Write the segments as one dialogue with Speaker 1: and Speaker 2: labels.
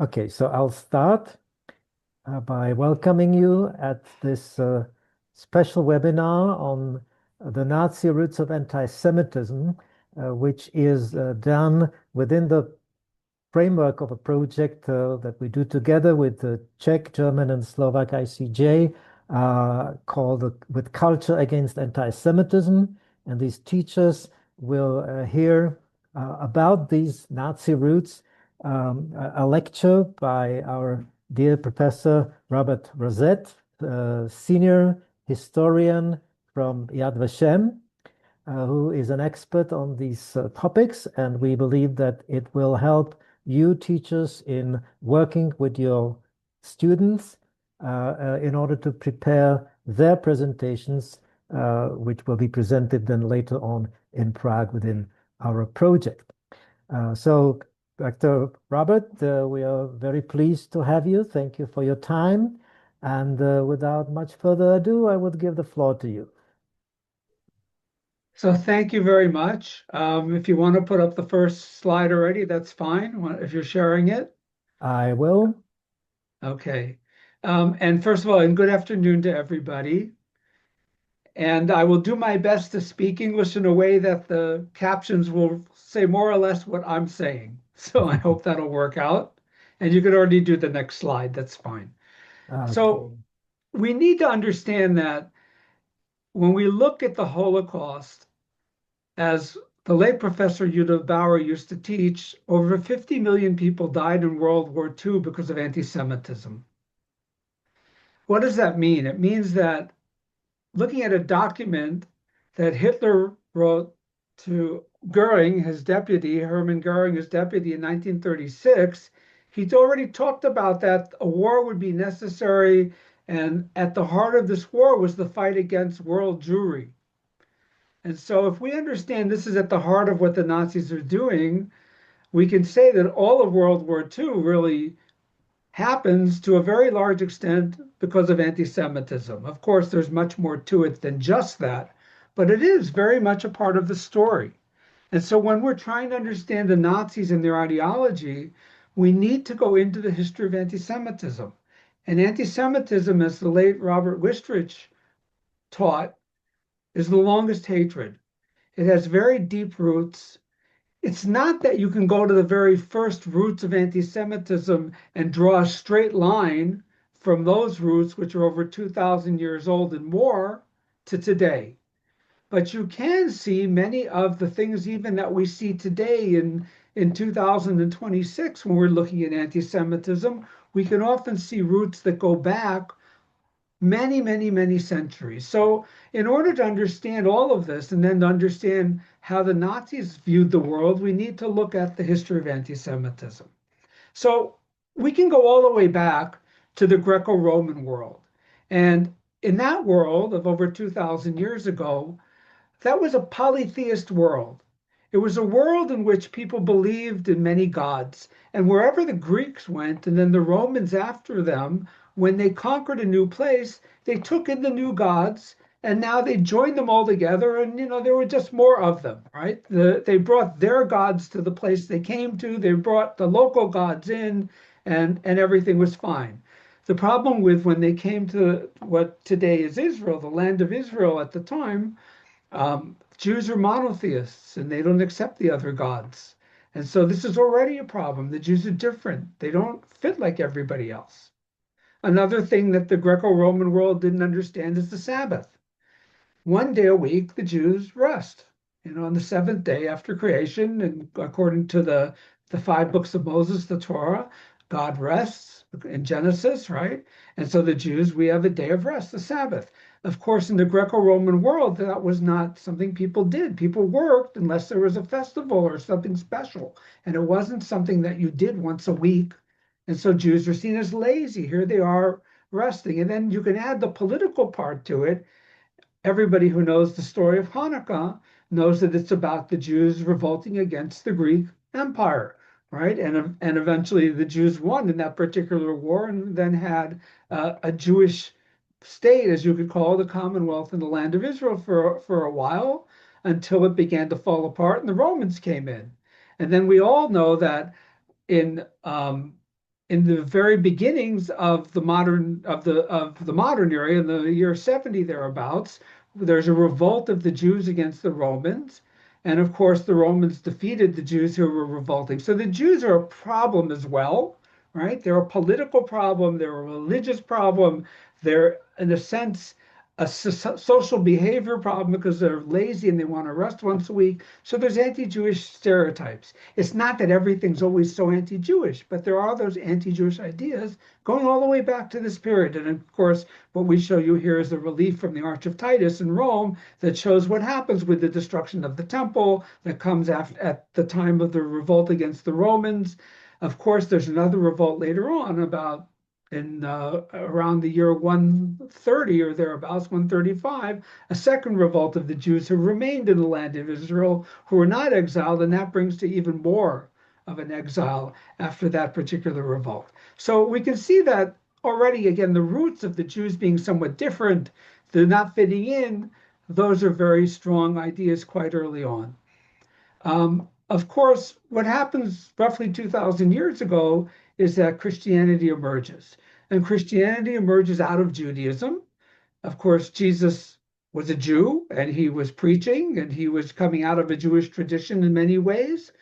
Speaker 1: Okay, so I'll start by welcoming you at this special webinar on the Nazi roots of anti-Semitism, which is done within the framework of a project that we do together with the Czech, German, and Slovak ICEJ called With Culture Against Anti-Semitism. And these teachers will hear about these Nazi roots, a lecture by our dear Professor Robert Rozett, senior historian from Yad Va-šem, who is an expert on these topics, and we believe that it will help you teachers in working with your students in order to prepare their presentations, which will be presented then later on in Prague within our project. So, Dr. Robert, we are very pleased to have you. Thank you for your time. And without much further ado, I would give the floor to you.
Speaker 2: So thank you very much. If you want to put up the first slide already, that's fine, if you're sharing it.
Speaker 1: I will.
Speaker 2: Okay. And first of all, and good afternoon to everybody. And I will do my best to speak English in a way that the captions will say more or less what I'm saying. So I hope that'll work out. And you could already do the next slide. That's fine.
Speaker 1: Okay.
Speaker 2: So we need to understand that when we look at the Holocaust, as the late Professor Judith Bauer used to teach, over 50 million people died in World War II because of anti-Semitism. What does that mean? It means that looking at a document that Hitler wrote to Goering, his deputy, Hermann Goering, his deputy in 1936, he'd already talked about that a war would be necessary, and at the heart of this war was the fight against world Jewry. And so if we understand this is at the heart of what the Nazis are doing, we can say that all of World War II really happens to a very large extent because of anti-Semitism. Of course, there's much more to it than just that, but it is very much a part of the story. And so when we're trying to understand the Nazis and their ideology, we need to go into the history of anti-Semitism. And anti-Semitism, as the late Robert Wistrich taught, is the longest hatred. It has very deep roots. It's not that you can go to the very first roots of anti-Semitism and draw a straight line from those roots, which are over 2,000 years old and more, to today. But you can see many of the things even that we see today in 2026 when we're looking at anti-Semitism. We can often see roots that go back many, many, many centuries. So in order to understand all of this and then to understand how the Nazis viewed the world, we need to look at the history of anti-Semitism. So we can go all the way back to the Greco-Roman world. And in that world of over 2,000 years ago, that was a polytheist world. It was a world in which people believed in many gods. And wherever the Greeks went, and then the Romans after them, when they conquered a new place, they took in the new gods, and now they joined them all together, and there were just more of them, right? They brought their gods to the place they came to. They brought the local gods in, and everything was fine. The problem with when they came to what today is Israel, the land of Israel at the time, Jews are monotheists, and they don't accept the other gods. And so this is already a problem. The Jews are different. They don't fit like everybody else. Another thing that the Greco-Roman world didn't understand is the Sabbath. One day a week, the Jews rest. On the seventh day after creation, and according to the 5 books of Moses, the Torah, God rests in Genesis, right? And so the Jews, we have a day of rest, the Sabbath. Of course, in the Greco-Roman world, that was not something people did. People worked unless there was a festival or something special. And it wasn't something that you did once a week. And so Jews are seen as lazy. Here they are resting. And then you can add the political part to it. Everybody who knows the story of Hanukkah knows that it's about the Jews revolting against the Greek Empire, right? And eventually the Jews won in that particular war and then had a Jewish state, as you could call it, the Commonwealth in the land of Israel for a while until it began to fall apart and the Romans came in. And then we all know that in in the very beginnings of the modern era, in the year 70 thereabouts, there's a revolt of the Jews against the Romans. And of course, the Romans defeated the Jews who were revolting. So the Jews are a problem as well, right? They're a political problem. They're a religious problem. They're, in a sense, a social behavior problem because they're lazy and they want to rest once a week. So there's anti-Jewish stereotypes. It's not that everything's always so anti-Jewish, but there are those anti-Jewish ideas going all the way back to this period. And of course, what we show you here is the relief from the Arch of Titus in Rome that shows what happens with the destruction of the temple that comes at the time of the revolt against the Romans. Of course, there's another revolt later on about around the year 130 or thereabouts, 135, a second revolt of the Jews who remained in the land of Israel, who were not exiled, and that brings to even more of an exile after that particular revolt. So we can see that already, again, the roots of the Jews being somewhat different, they're not fitting in, those are very strong ideas quite early on. Of course, what happens roughly 2,000 years ago is that Christianity emerges. And Christianity emerges out of Judaism. Of course, Jesus was a Jew, and he was preaching, and he was coming out of a Jewish tradition in many ways.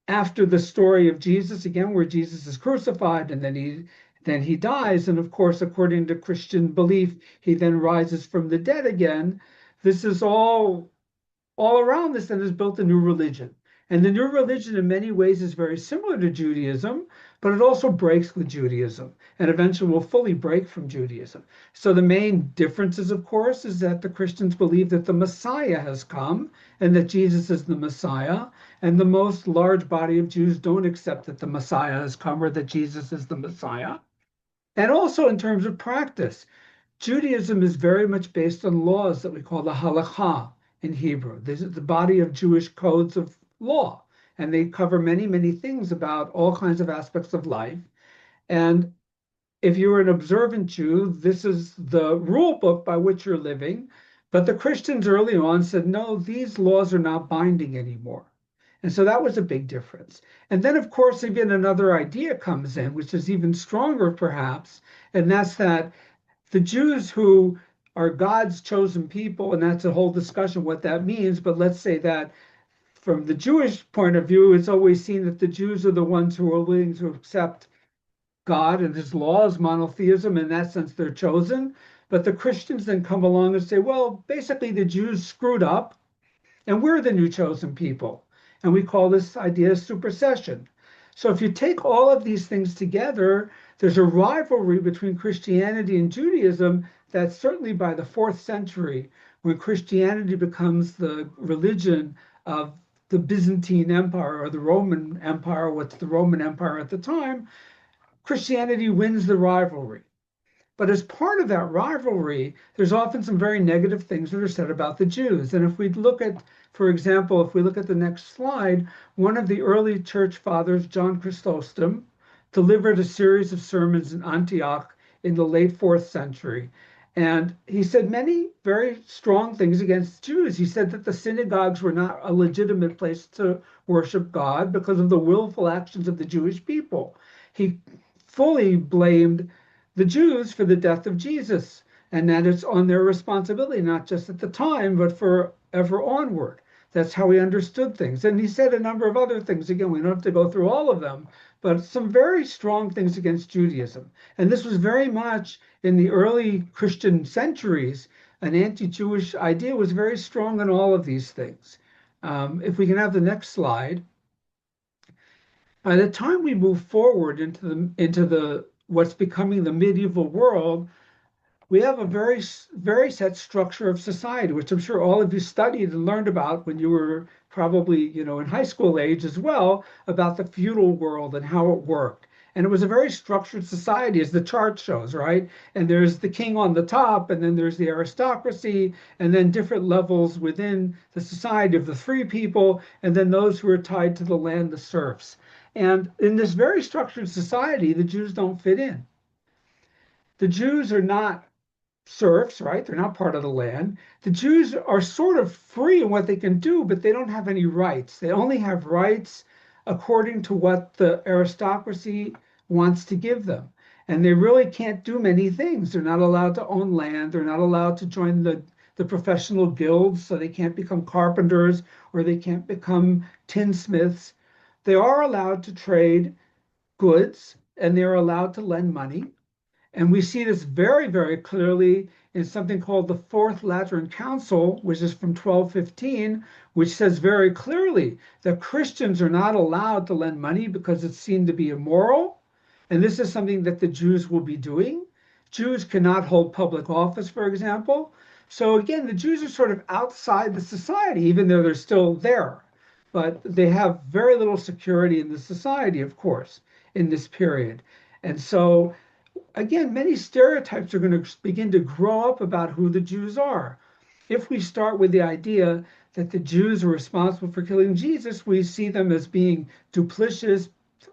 Speaker 2: After the story of Jesus, again, where Jesus is crucified, and then he dies, and of course, according to Christian belief, he then rises from the dead again. This is all around this, and has built a new religion. And the new religion in many ways is very similar to Judaism, but it also breaks with Judaism and eventually will fully break from Judaism. So the main differences, of course, is that the Christians believe that the Messiah has come and that Jesus is the Messiah. And the most large body of Jews don't accept that the Messiah has come or that Jesus is the Messiah. And also in terms of practice, Judaism is very much based on laws that we call the halakha in Hebrew. This is the body of Jewish codes of law, and they cover many, many things about all kinds of aspects of life. And if you're an observant Jew, this is the rule book by which you're living. But the Christians early on said, no, these laws are not binding anymore. And so that was a big difference. And then, of course, again, another idea comes in, which is even stronger, perhaps, and that's that the Jews who are God's chosen people, and that's a whole discussion what that means, but let's say that from the Jewish point of view, it's always seen that the Jews are the ones who are willing to accept God and his laws, monotheism. In that sense, they're chosen. But the Christians then come along and say, well, basically the Jews screwed up and we're the new chosen people. And we call this idea supersession. So if you take all of these things together, there's a rivalry between Christianity and Judaism that certainly by the 4th century, when Christianity becomes the religion of the Byzantine Empire or the Roman Empire, what's the Roman Empire at the time, Christianity wins the rivalry. But as part of that rivalry, there's often some very negative things that are said about the Jews. And if we look at, for example, if we look at the next slide, one of the early church fathers, John Chrysostom, delivered a series of sermons in Antioch in the late 4th century. And he said many very strong things against Jews. He said that the synagogues were not a legitimate place to worship God because of the willful actions of the Jewish people. He fully blamed the Jews for the death of Jesus, and that it's on their responsibility, not just at the time, but forever onward. That's how he understood things. And he said a number of other things. Again, we don't have to go through all of them, but some very strong things against Judaism. And this was very much in the early Christian centuries, an anti-Jewish idea was very strong in all of these things. If we can have the next slide. By the time we move forward into the what's becoming the medieval world, we have a very set structure of society, which I'm sure all of you studied and learned about when you were probably, in high school age as well, about the feudal world and how it worked. And it was a very structured society, as the chart shows, right? And there's the king on the top, and then there's the aristocracy, and then different levels within the society of the free people, and then those who are tied to the land, the serfs. And in this very structured society, the Jews don't fit in. The Jews are not serfs, right? They're not part of the land. The Jews are sort of free in what they can do, but they don't have any rights. They only have rights according to what the aristocracy wants to give them. And they really can't do many things. They're not allowed to own land. They're not allowed to join the professional guilds, so they can't become carpenters or they can't become tinsmiths. They are allowed to trade goods and they're allowed to lend money. And we see this very, very clearly in something called the Fourth Lateran Council, which is from 1215, which says very clearly that Christians are not allowed to lend money because it's seen to be immoral. And this is something that the Jews will be doing. Jews cannot hold public office, for example. So again, the Jews are sort of outside the society, even though they're still there. But they have very little security in the society, of course, in this period. And so again, many stereotypes are going to begin to grow up about who the Jews are. If we start with the idea that the Jews are responsible for killing Jesus, we see them as being duplicitous,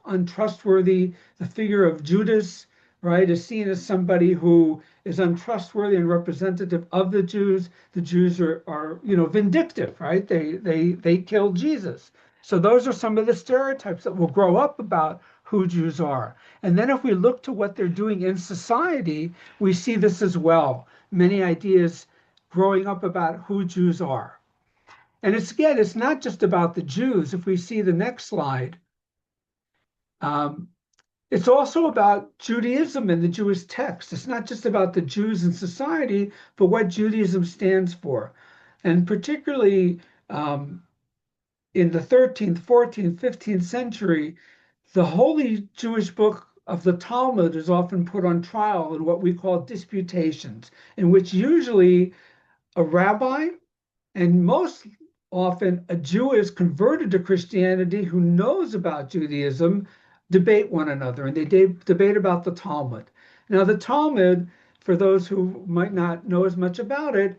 Speaker 2: untrustworthy. The figure of Judas, right, is seen as somebody who is untrustworthy and representative of the Jews. The Jews are vindictive, right? They killed Jesus. So those are some of the stereotypes that will grow up about who Jews are. And then if we look to what they're doing in society, we see this as well. Many ideas growing up about who Jews are. And it's not just about the Jews. If we see the next slide, it's also about Judaism and the Jewish text. It's not just about the Jews in society, but what Judaism stands for. And particularly in the 13th, 14th, 15th century, the holy Jewish book of the Talmud is often put on trial in what we call disputations, in which usually a rabbi and most often a Jew is converted to Christianity who knows about Judaism debate one another, and they debate about the Talmud. Now, the Talmud, for those who might not know as much about it,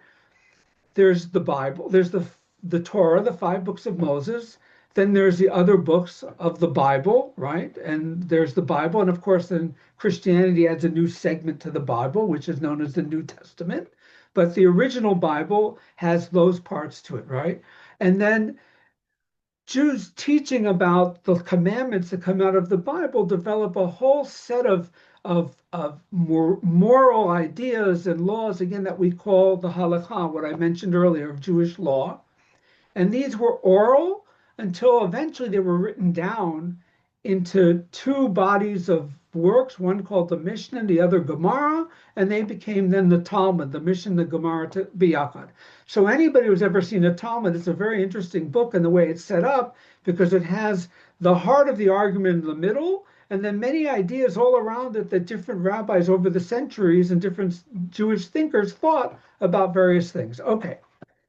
Speaker 2: there's the Bible, there's the Torah, the 5 books of Moses. Then there's the other books of the Bible, right? And there's the Bible. And of course, then Christianity adds a new segment to the Bible, which is known as the New Testament. But the original Bible has those parts to it, right? And then Jews teaching about the commandments that come out of the Bible develop a whole set of more moral ideas and laws, again, that we call the halakha, what I mentioned earlier, of Jewish law. And these were oral until eventually they were written down into 2 bodies of works, one called the Mishnah and the other Gemara, and they became then the Talmud, the Mishnah and the Gemara biyachad. So anybody who's ever seen a Talmud, it's a very interesting book in the way it's set up, because it has the heart of the argument in the middle, and then many ideas all around it that different rabbis over the centuries and different Jewish thinkers thought about various things. Okay.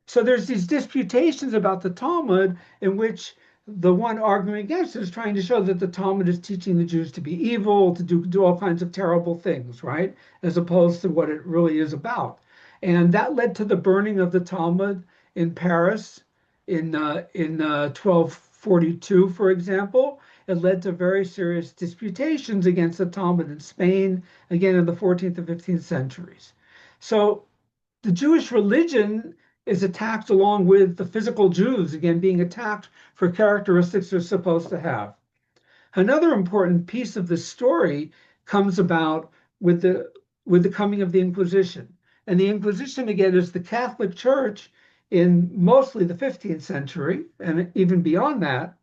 Speaker 2: So there's these disputations about the Talmud in which the one arguing against it is trying to show that the Talmud is teaching the Jews to be evil, to do all kinds of terrible things, right? As opposed to what it really is about. And that led to the burning of the Talmud in Paris in 1242, for example. It led to very serious disputations against the Talmud in Spain, again in the 14th and 15th centuries. So the Jewish religion is attacked along with the physical Jews, again, being attacked for characteristics they're supposed to have. Another important piece of this story comes about with the coming of the Inquisition. And the Inquisition, again, is the Catholic Church in mostly the 15th century, and even beyond that.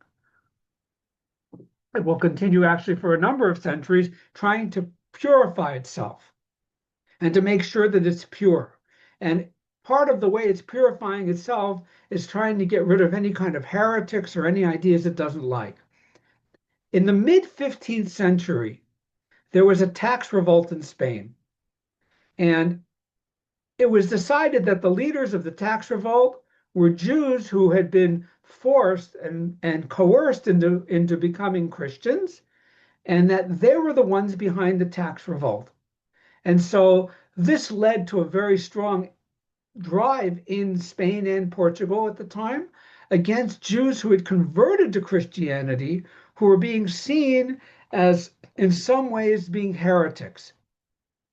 Speaker 2: It will continue actually for a number of centuries, trying to purify itself and to make sure that it's pure. And part of the way it's purifying itself is trying to get rid of any kind of heretics or any ideas it doesn't like. In the mid-15th century, there was a tax revolt in Spain. And it was decided that the leaders of the tax revolt were Jews who had been forced and coerced into becoming Christians, and that they were the ones behind the tax revolt. And so this led to a very strong drive in Spain and Portugal at the time against Jews who had converted to Christianity, who were being seen as, in some ways, being heretics.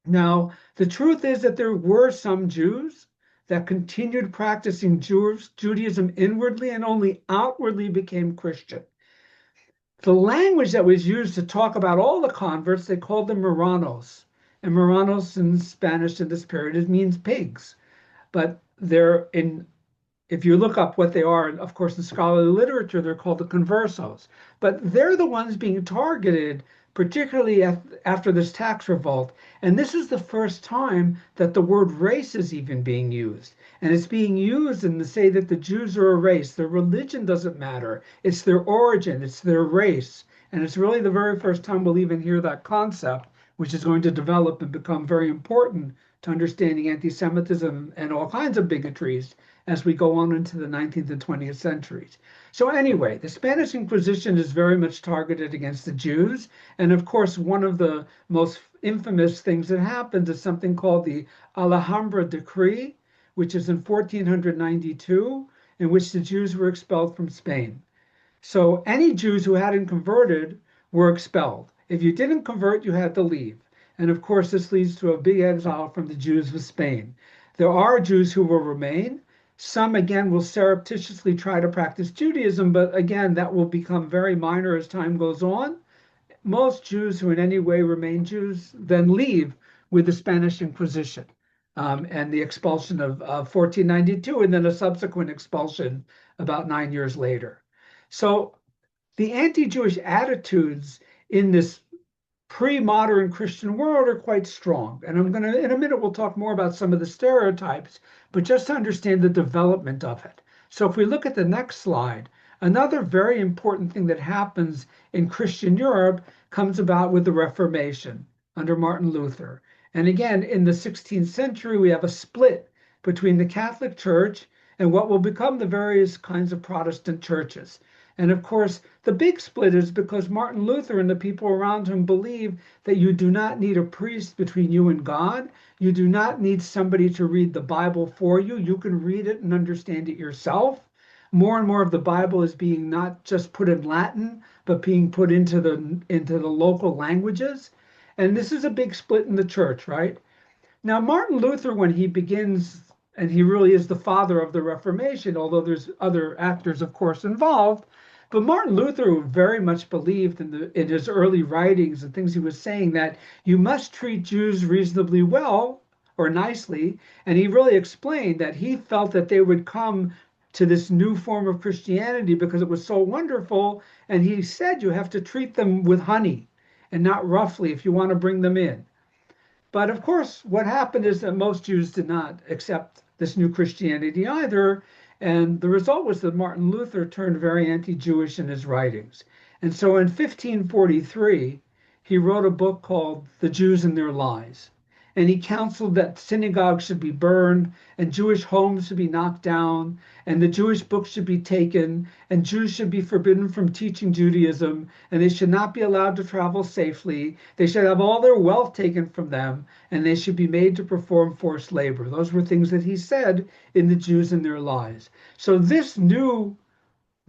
Speaker 2: Now, the truth is that there were some Jews that continued practicing Judaism inwardly and only outwardly became Christian. the language that was used to talk about all the converts, they called them Marranos. And Marranos in Spanish in this period, it means pigs. But they're in, if you look up what they are, of course, in scholarly literature, they're called the conversos. But they're the ones being targeted, particularly after this tax revolt. And this is the first time that the word race is even being used. And it's being used in to say that the Jews are a race. Their religion doesn't matter. It's their origin, it's their race. And it's really the very first time we'll even hear that concept, which is going to develop and become very important to understanding anti-Semitism and all kinds of bigotries as we go on into the 19th and 20th centuries. So anyway, the Spanish Inquisition is very much targeted against the Jews. And of course, one of the most infamous things that happened is something called the Alhambra Decree, which is in 1492, in which the Jews were expelled from Spain. So any Jews who hadn't converted were expelled. If you didn't convert, you had to leave. And of course, this leads to a big exile from the Jews of Spain. There are Jews who will remain. Some, again, will surreptitiously try to practice Judaism, but again, that will become very minor as time goes on. Most Jews who in any way remain Jews then leave with the Spanish Inquisition and the expulsion of 1492, and then a subsequent expulsion about 9 years later. So the anti-Jewish attitudes in this pre-modern Christian world are quite strong. And I'm going to, in a minute, we'll talk more about some of the stereotypes, but just to understand the development of it. So if we look at the next slide, another very important thing that happens in Christian Europe comes about with the Reformation under Martin Luther. And again, in the 16th century, we have a split between the Catholic Church and what will become the various kinds of Protestant churches. And of course, the big split is because Martin Luther and the people around him believe that you do not need a priest between you and God. You do not need somebody to read the Bible for you. You can read it and understand it yourself. More and more of the Bible is being not just put in Latin, but being put into the local languages. And this is a big split in the church, right? Now, Martin Luther, when he begins, and he really is the father of the Reformation, although there's other actors, of course, involved, but Martin Luther very much believed in his early writings and things he was saying that you must treat Jews reasonably well or nicely. And he really explained that he felt that they would come to this new form of Christianity because it was so wonderful. And he said you have to treat them with honey and not roughly if you want to bring them in. But of course, what happened is that most Jews did not accept this new Christianity either. And the result was that Martin Luther turned very anti-Jewish in his writings. And so in 1543, he wrote a book called The Jews and Their Lies. And he counseled that synagogues should be burned and Jewish homes should be knocked down and the Jewish books should be taken and Jews should be forbidden from teaching Judaism and they should not be allowed to travel safely. They should have all their wealth taken from them and they should be made to perform forced labor. Those were things that he said in The Jews and Their Lies. So this new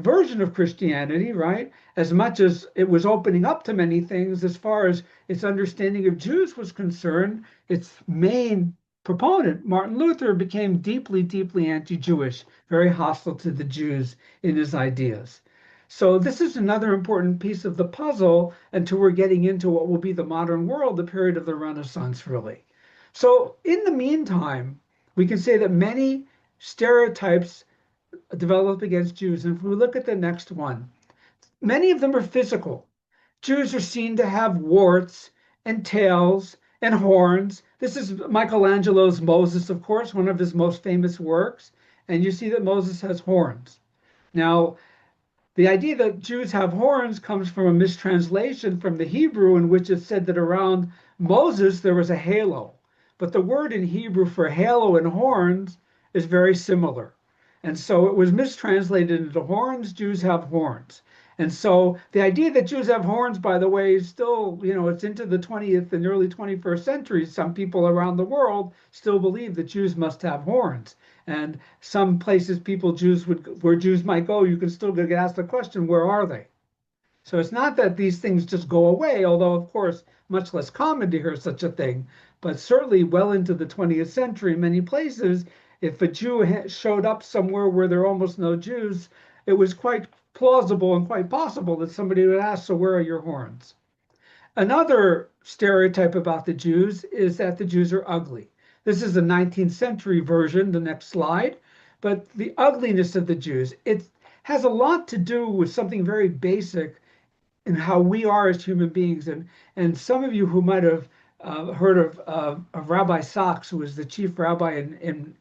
Speaker 2: version of Christianity, right, as much as it was opening up to many things as far as its understanding of Jews was concerned, its main proponent, Martin Luther, became deeply, deeply anti-Jewish, very hostile to the Jews in his ideas. So this is another important piece of the puzzle until we're getting into what will be the modern world, the period of the Renaissance, really. So in the meantime, we can say that many stereotypes develop against Jews. And if we look at the next one, many of them are physical. Jews are seen to have warts and tails and horns. This is Michelangelo's Moses, of course, one of his most famous works. And you see that Moses has horns. Now, the idea that Jews have horns comes from a mistranslation from the Hebrew in which it said that around Moses there was a halo. But the word in Hebrew for halo and horns is very similar. And so it was mistranslated into horns. Jews have horns. And so the idea that Jews have horns, by the way, is still, it's into the 20th and early 21st centuries. Some people around the world still believe that Jews must have horns. And some places where Jews might go, you can still get asked the question, where are they? So it's not that these things just go away, although, of course, much less common to hear such a thing. But certainly well into the 20th century, in many places, if a Jew showed up somewhere where there are almost no Jews, it was quite plausible and quite possible that somebody would ask, so where are your horns? Another stereotype about the Jews is that the Jews are ugly. This is a 19th century version, the next slide, but the ugliness of the Jews, it has a lot to do with something very basic in how we are as human beings. And some of you who might have heard of Rabbi Sachs, who was the chief rabbi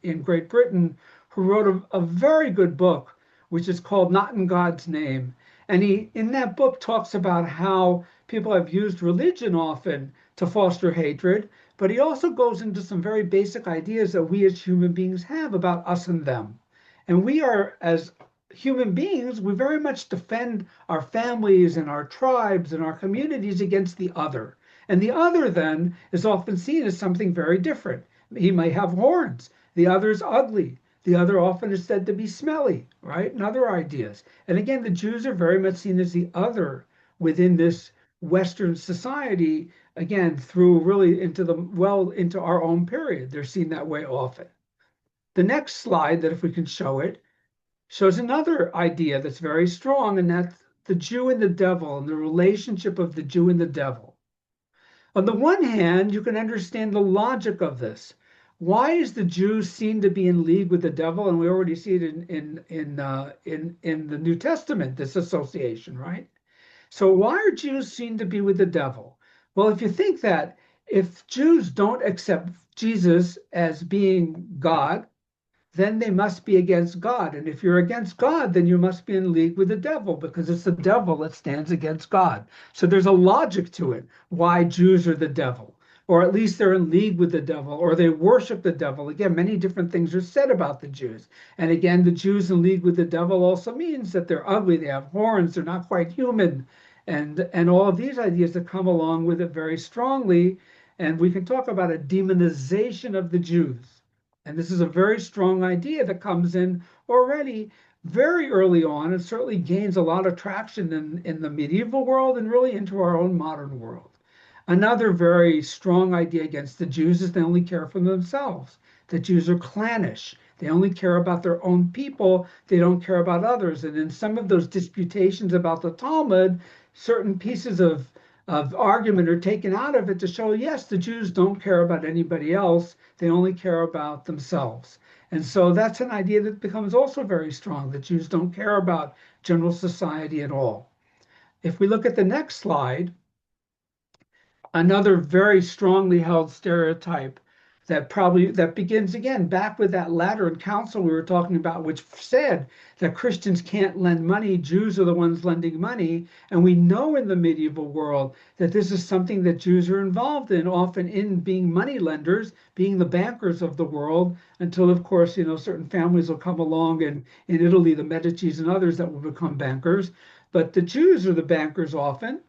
Speaker 2: in Great Britain, who wrote a very good book, which is called Not in God's Name. And he, in that book, talks about how people have used religion often to foster hatred, but he also goes into some very basic ideas that we as human beings have about us and them. And we are, as human beings, we very much defend our families and our tribes and our communities against the other. And the other then is often seen as something very different. He may have horns. The other is ugly. The other often is said to be smelly, right? And other ideas. And again, the Jews are very much seen as the other within this Western society, again, through really into our own period. They're seen that way often. The next slide, that if we can show it, shows another idea that's very strong, and that's the Jew and the devil and the relationship of the Jew and the devil. On the one hand, you can understand the logic of this. Why is the Jew seen to be in league with the devil? And we already see it in the New Testament, this association, right? So why are Jews seen to be with the devil? Well, if you think that if Jews don't accept Jesus as being God, then they must be against God. And if you're against God, then you must be in league with the devil, because it's the devil that stands against God. So there's a logic to it, why Jews are the devil, or at least they're in league with the devil, or they worship the devil. Again, many different things are said about the Jews. And again, the Jews in league with the devil also means that they're ugly, they have horns, they're not quite human, and all of these ideas that come along with it very strongly. And we can talk about a demonization of the Jews. And this is a very strong idea that comes in already very early on, and certainly gains a lot of traction in the medieval world and really into our own modern world. Another very strong idea against the Jews is they only care for themselves. The Jews are clannish. They only care about their own people. They don't care about others. And in some of those disputations about the Talmud, certain pieces of argument are taken out of it to show, yes, the Jews don't care about anybody else. They only care about themselves. And so that's an idea that becomes also very strong, that Jews don't care about general society at all. If we look at the next slide, another very strongly held stereotype that begins again back with that Lateran Council we were talking about, which said that Christians can't lend money, Jews are the ones lending money. And we know in the medieval world that this is something that Jews are involved in, often in being money lenders, being the bankers of the world, until, of course, certain families will come along, and in Italy, the Medicis and others that will become bankers. But the Jews are the bankers often.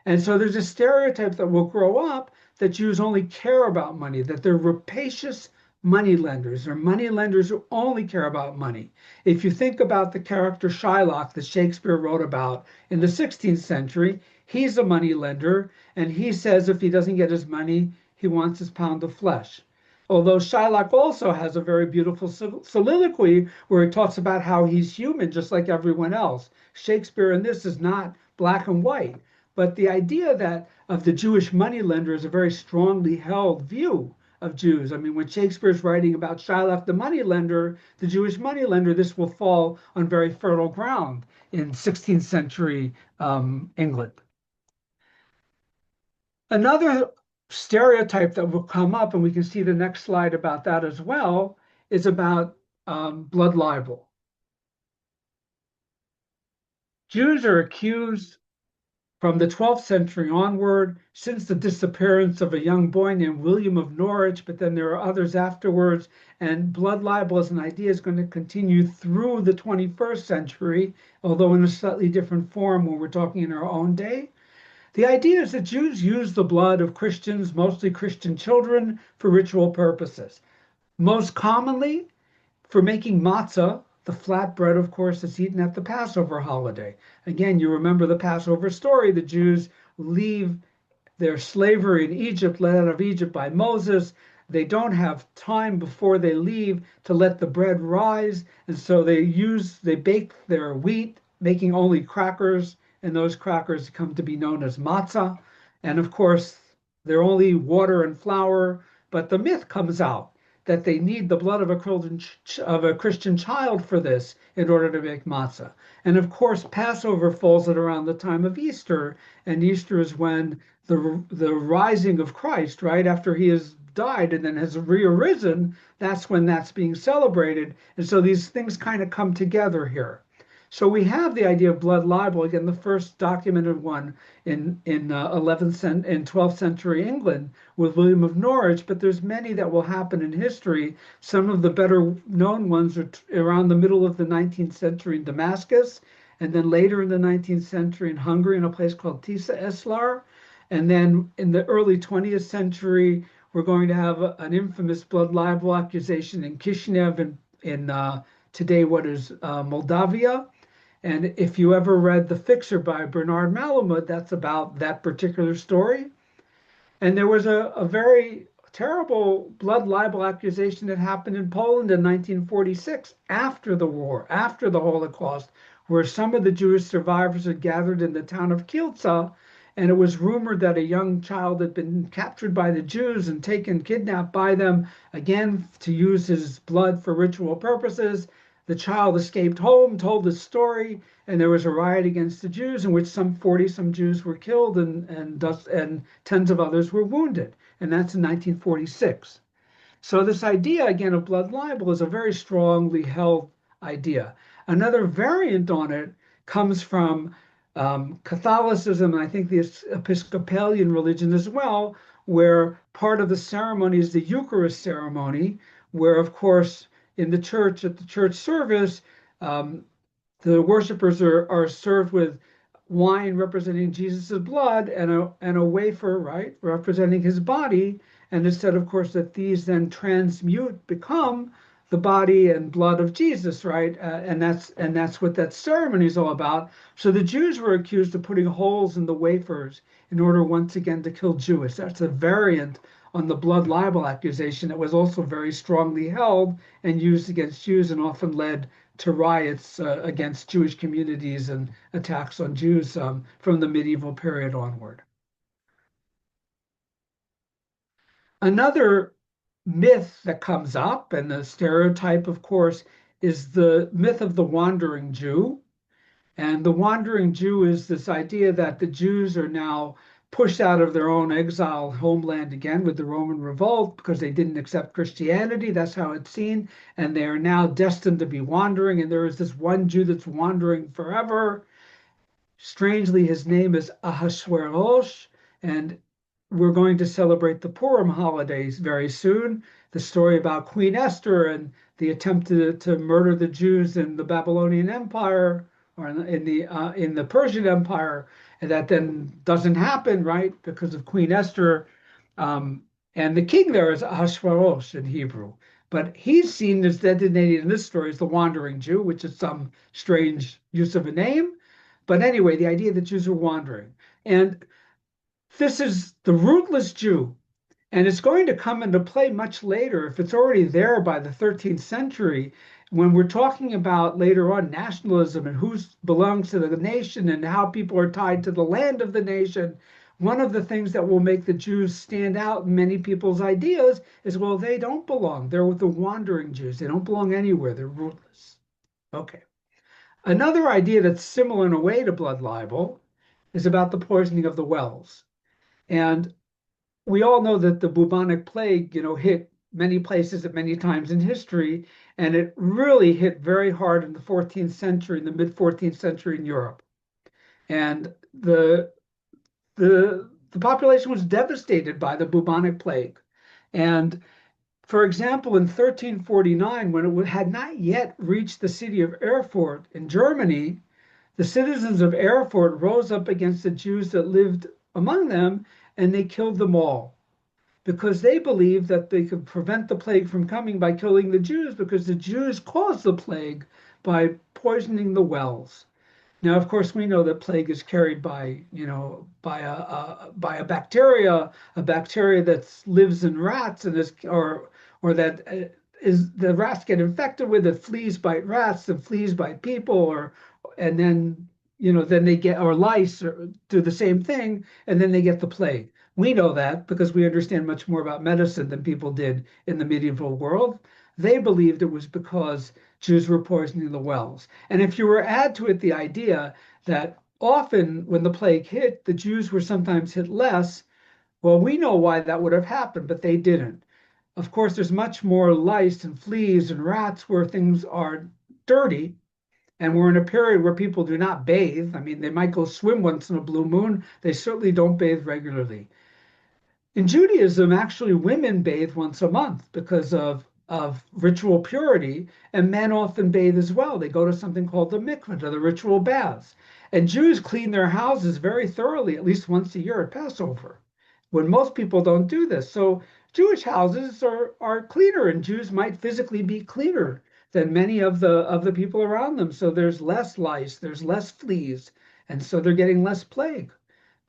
Speaker 2: And so there's a stereotype that will grow up that Jews only care about money, that they're rapacious money lenders. They're money lenders who only care about money. If you think about the character Shylock that Shakespeare wrote about in the 16th century, he's a money lender, and he says if he doesn't get his money, he wants his pound of flesh. Although Shylock also has a very beautiful soliloquy where he talks about how he's human just like everyone else. Shakespeare in this is not black and white. But the idea that of the Jewish moneylender is a very strongly held view of Jews. I mean, when Shakespeare's writing about Shylock the moneylender, the Jewish moneylender, this will fall on very fertile ground in 16th century England. Another stereotype that will come up, and we can see the next slide about that as well, is about blood libel. Jews are accused from the 12th century onward, since the disappearance of a young boy named William of Norwich, but then there are others afterwards, and blood libel as an idea is going to continue through the 21st century, although in a slightly different form when we're talking in our own day. The idea is that Jews use the blood of Christians, mostly Christian children, for ritual purposes. Most commonly for making matzah, the flatbread, of course, that's eaten at the Passover holiday. Again, you remember the Passover story. The Jews leave their slavery in Egypt, led out of Egypt by Moses. They don't have time before they leave to let the bread rise. And so they bake their wheat making only crackers, and those crackers come to be known as matzah. And of course, they're only water and flour, but the myth comes out that they need the blood of a Christian child for this in order to make matzah. And of course, Passover falls at around the time of Easter, and Easter is when the rising of Christ, right after he has died and then has re-arisen, that's when that's being celebrated. And so these things kind of come together here. So we have the idea of blood libel, again, the first documented one in 12th century England with William of Norwich, but there's many that will happen in history. Some of the better known ones are around the middle of the 19th century in Damascus, and then later in the 19th century in Hungary in a place called Tisza-Eslar. And then in the early 20th century, we're going to have an infamous blood libel accusation in Kishinev in today what is Moldavia. And if you ever read The Fixer by Bernard Malamud, that's about that particular story. And there was a very terrible blood libel accusation that happened in Poland in 1946, after the war, after the Holocaust, where some of the Jewish survivors had gathered in the town of Kielce, and it was rumored that a young child had been captured by the Jews and kidnapped by them, again, to use his blood for ritual purposes. The child escaped home, told the story, and there was a riot against the Jews in which some 40-some Jews were killed and tens of others were wounded. And that's in 1946. So this idea, again, of blood libel is a very strongly held idea. Another variant on it comes from Catholicism, and I think the Episcopalian religion as well, where part of the ceremony is the Eucharist ceremony, where, of course, in the church, at the church service, the worshipers are served with wine representing Jesus' blood and a wafer, right, representing his body. And it said, of course, that these then become the body and blood of Jesus, right? And that's what that ceremony is all about. So the Jews were accused of putting holes in the wafers in order once again to kill Jews. That's a variant on the blood libel accusation that was also very strongly held and used against Jews and often led to riots against Jewish communities and attacks on Jews from the medieval period onward. Another myth that comes up, and the stereotype, of course, is the myth of the wandering Jew. And the wandering Jew is this idea that the Jews are now pushed out of their own exile homeland again with the Roman revolt because they didn't accept Christianity. That's how it's seen. And they are now destined to be wandering. And there is this one Jew that's wandering forever. Strangely, his name is Ahasuerus. And we're going to celebrate the Purim holidays very soon. The story about Queen Esther and the attempt to murder the Jews in the Babylonian Empire or in the Persian Empire, and that then doesn't happen, right, because of Queen Esther. And the king there is Ahasuerus in Hebrew. But he's seen as designated in this story as the wandering Jew, which is some strange use of a name. But anyway, the idea that Jews are wandering. And this is the rootless Jew. And it's going to come into play much later, if it's already there by the 13th century, when we're talking about later on nationalism and who belongs to the nation and how people are tied to the land of the nation. One of the things that will make the Jews stand out in many people's ideas is, well, they don't belong. They're with the wandering Jews. They don't belong anywhere. They're rootless. Okay. Another idea that's similar in a way to blood libel is about the poisoning of the wells. And we all know that the bubonic plague, hit many places at many times in history, and it really hit very hard in the 14th century, in the mid-14th century in Europe. And the population was devastated by the bubonic plague. And for example, in 1349, when it had not yet reached the city of Erfurt in Germany, the citizens of Erfurt rose up against the Jews that lived among them, and they killed them all, because they believed that they could prevent the plague from coming by killing the Jews, because the Jews caused the plague by poisoning the wells. Now, of course, we know that plague is carried by a bacteria that lives in rats and the rats get infected with it. Fleas bite rats and fleas bite people, and then, then they get, or lice do the same thing, and then they get the plague. We know that because we understand much more about medicine than people did in the medieval world. They believed it was because Jews were poisoning the wells. And if you were add to it the idea that often when the plague hit, the Jews were sometimes hit less, well, we know why that would have happened, but they didn't. Of course, there's much more lice and fleas and rats where things are dirty. And we're in a period where people do not bathe. I mean, they might go swim once in a blue moon. They certainly don't bathe regularly. In Judaism, actually, women bathe once a month because of ritual purity, and men often bathe as well. They go to something called the mikveh, or the ritual baths. And Jews clean their houses very thoroughly, at least once a year at Passover, when most people don't do this. So Jewish houses are cleaner, and Jews might physically be cleaner than many of the people around them. So there's less lice, there's less fleas, and so they're getting less plague.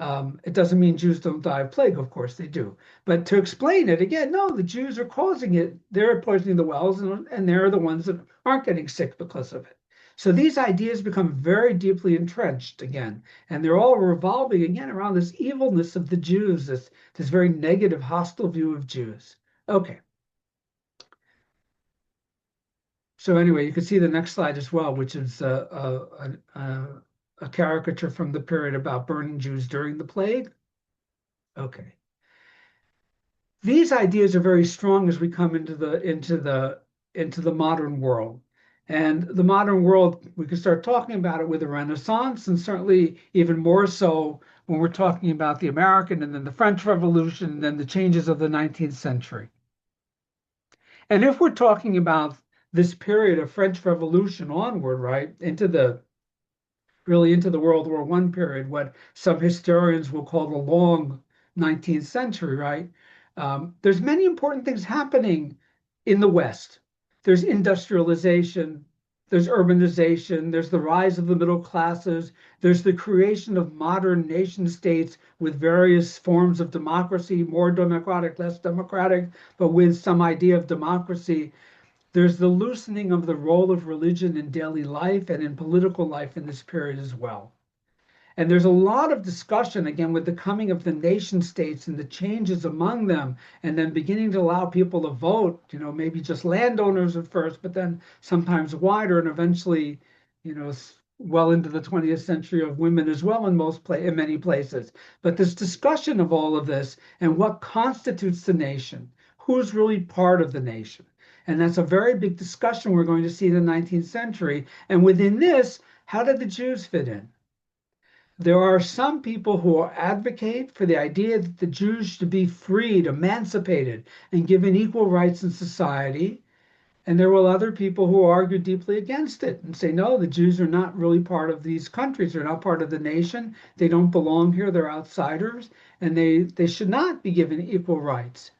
Speaker 2: It doesn't mean Jews don't die of plague, of course they do. But to explain it again, no, the Jews are causing it. They're poisoning the wells, and they're the ones that aren't getting sick because of it. So these ideas become very deeply entrenched again, and they're all revolving again around this evilness of the Jews, this very negative, hostile view of Jews. Okay. So anyway, you can see the next slide as well, which is a caricature from the period about burning Jews during the plague. Okay. These ideas are very strong as we come into the modern world. And the modern world, we can start talking about it with the Renaissance, and certainly even more so when we're talking about the American and then the French Revolution and then the changes of the 19th century. And if we're talking about this period of French Revolution onward, right, into the World War I period, what some historians will call the long 19th century, right? There's many important things happening in the West. There's industrialization, there's urbanization, there's the rise of the middle classes, there's the creation of modern nation states with various forms of democracy, more democratic, less democratic, but with some idea of democracy. There's the loosening of the role of religion in daily life and in political life in this period as well. And there's a lot of discussion, again, with the coming of the nation states and the changes among them, and then beginning to allow people to vote, maybe just landowners at first, but then sometimes wider, and eventually, well into the 20th century of women as well in many places. But this discussion of all of this and what constitutes the nation, who's really part of the nation. And that's a very big discussion we're going to see in the 19th century. And within this, how did the Jews fit in? There are some people who advocate for the idea that the Jews should be freed, emancipated, and given equal rights in society. And there were other people who argue deeply against it and say, no, the Jews are not really part of these countries. They're not part of the nation. They don't belong here. They're outsiders, and they should not be given equal rights.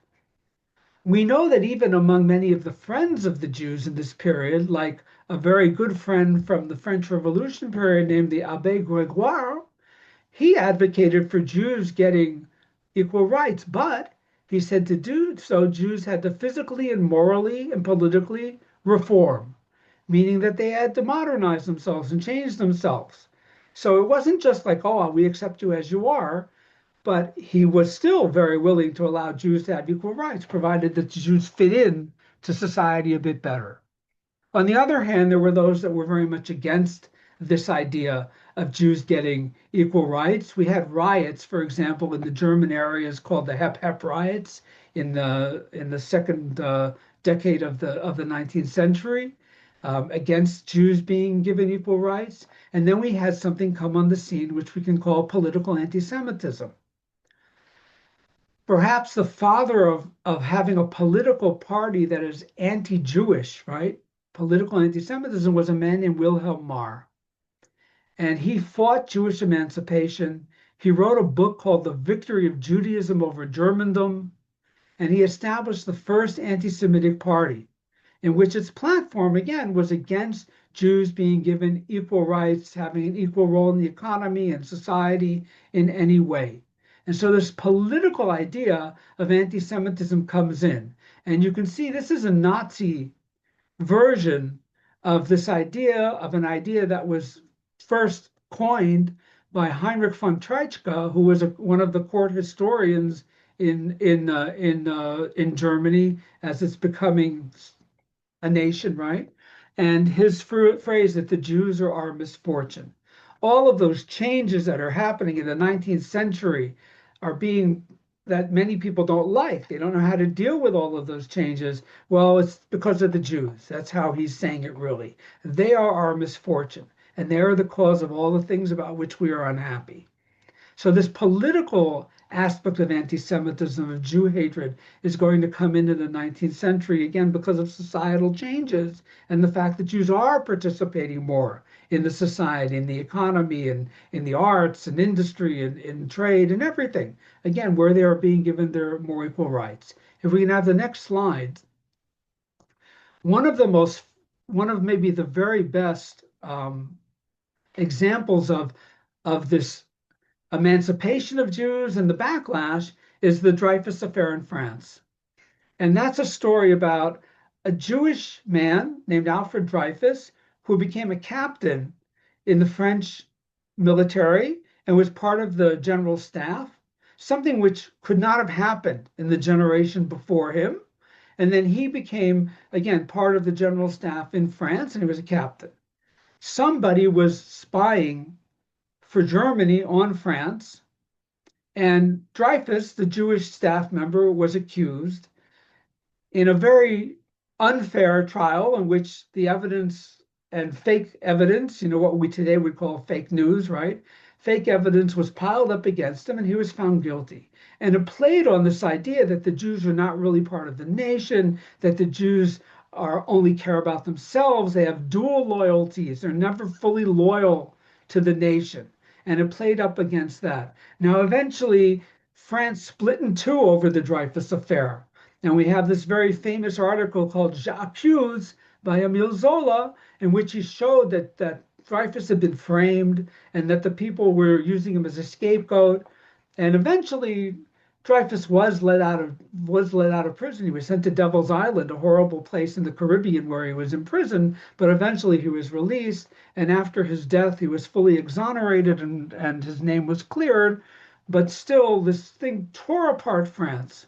Speaker 2: We know that even among many of the friends of the Jews in this period, like a very good friend from the French Revolution period named the Abbé Grégoire, he advocated for Jews getting equal rights, but he said to do so, Jews had to physically and morally and politically reform, meaning that they had to modernize themselves and change themselves. So it wasn't just like, oh, we accept you as you are, but he was still very willing to allow Jews to have equal rights, provided that the Jews fit in to society a bit better. On the other hand, there were those that were very much against this idea of Jews getting equal rights. We had riots, for example, in the German areas called the Hep riots in the second decade of the 19th century against Jews being given equal rights. And then we had something come on the scene which we can call political anti-Semitism. Perhaps the father of having a political party that is anti-Jewish, right? Political anti-Semitism was a man named Wilhelm Marr. And he fought Jewish emancipation. He wrote a book called The Victory of Judaism Over Germandom. And he established the first anti-Semitic party, in which its platform, again, was against Jews being given equal rights, having an equal role in the economy and society in any way. And so this political idea of anti-Semitism comes in. And you can see this is a Nazi version of this idea, of an idea that was first coined by Heinrich von Treitschke, who was one of the court historians in Germany as it's becoming a nation, right? And his phrase that the Jews are our misfortune. All of those changes that are happening in the 19th century are being that many people don't like. They don't know how to deal with all of those changes. Well, it's because of the Jews. That's how he's saying it really. They are our misfortune, and they are the cause of all the things about which we are unhappy. So this political aspect of anti-Semitism, of Jew hatred, is going to come into the 19th century, again, because of societal changes and the fact that Jews are participating more in the society, in the economy, and in the arts and industry and in trade and everything, again, where they are being given their more equal rights. If we can have the next slide. One of maybe the very best examples of this emancipation of Jews and the backlash is the Dreyfus affair in France. And that's a story about a Jewish man named Alfred Dreyfus who became a captain in the French military and was part of the general staff, something which could not have happened in the generation before him. And then he became, again, part of the general staff in France, and he was a captain. Somebody was spying for Germany on France, and Dreyfus, the Jewish staff member, was accused in a very unfair trial in which the evidence and fake evidence, what we today would call fake news, right? Fake evidence was piled up against him, and he was found guilty. And it played on this idea that the Jews are not really part of the nation, that the Jews only care about themselves. They have dual loyalties. They're never fully loyal to the nation. And it played up against that. Now, eventually, France split in two over the Dreyfus affair. And we have this very famous article called J'accuse by Émile Zola, in which he showed that Dreyfus had been framed and that the people were using him as a scapegoat. And eventually, Dreyfus was let out of prison. He was sent to Devil's Island, a horrible place in the Caribbean where he was in prison, but eventually he was released. And after his death, he was fully exonerated and his name was cleared. But still, this thing tore apart France.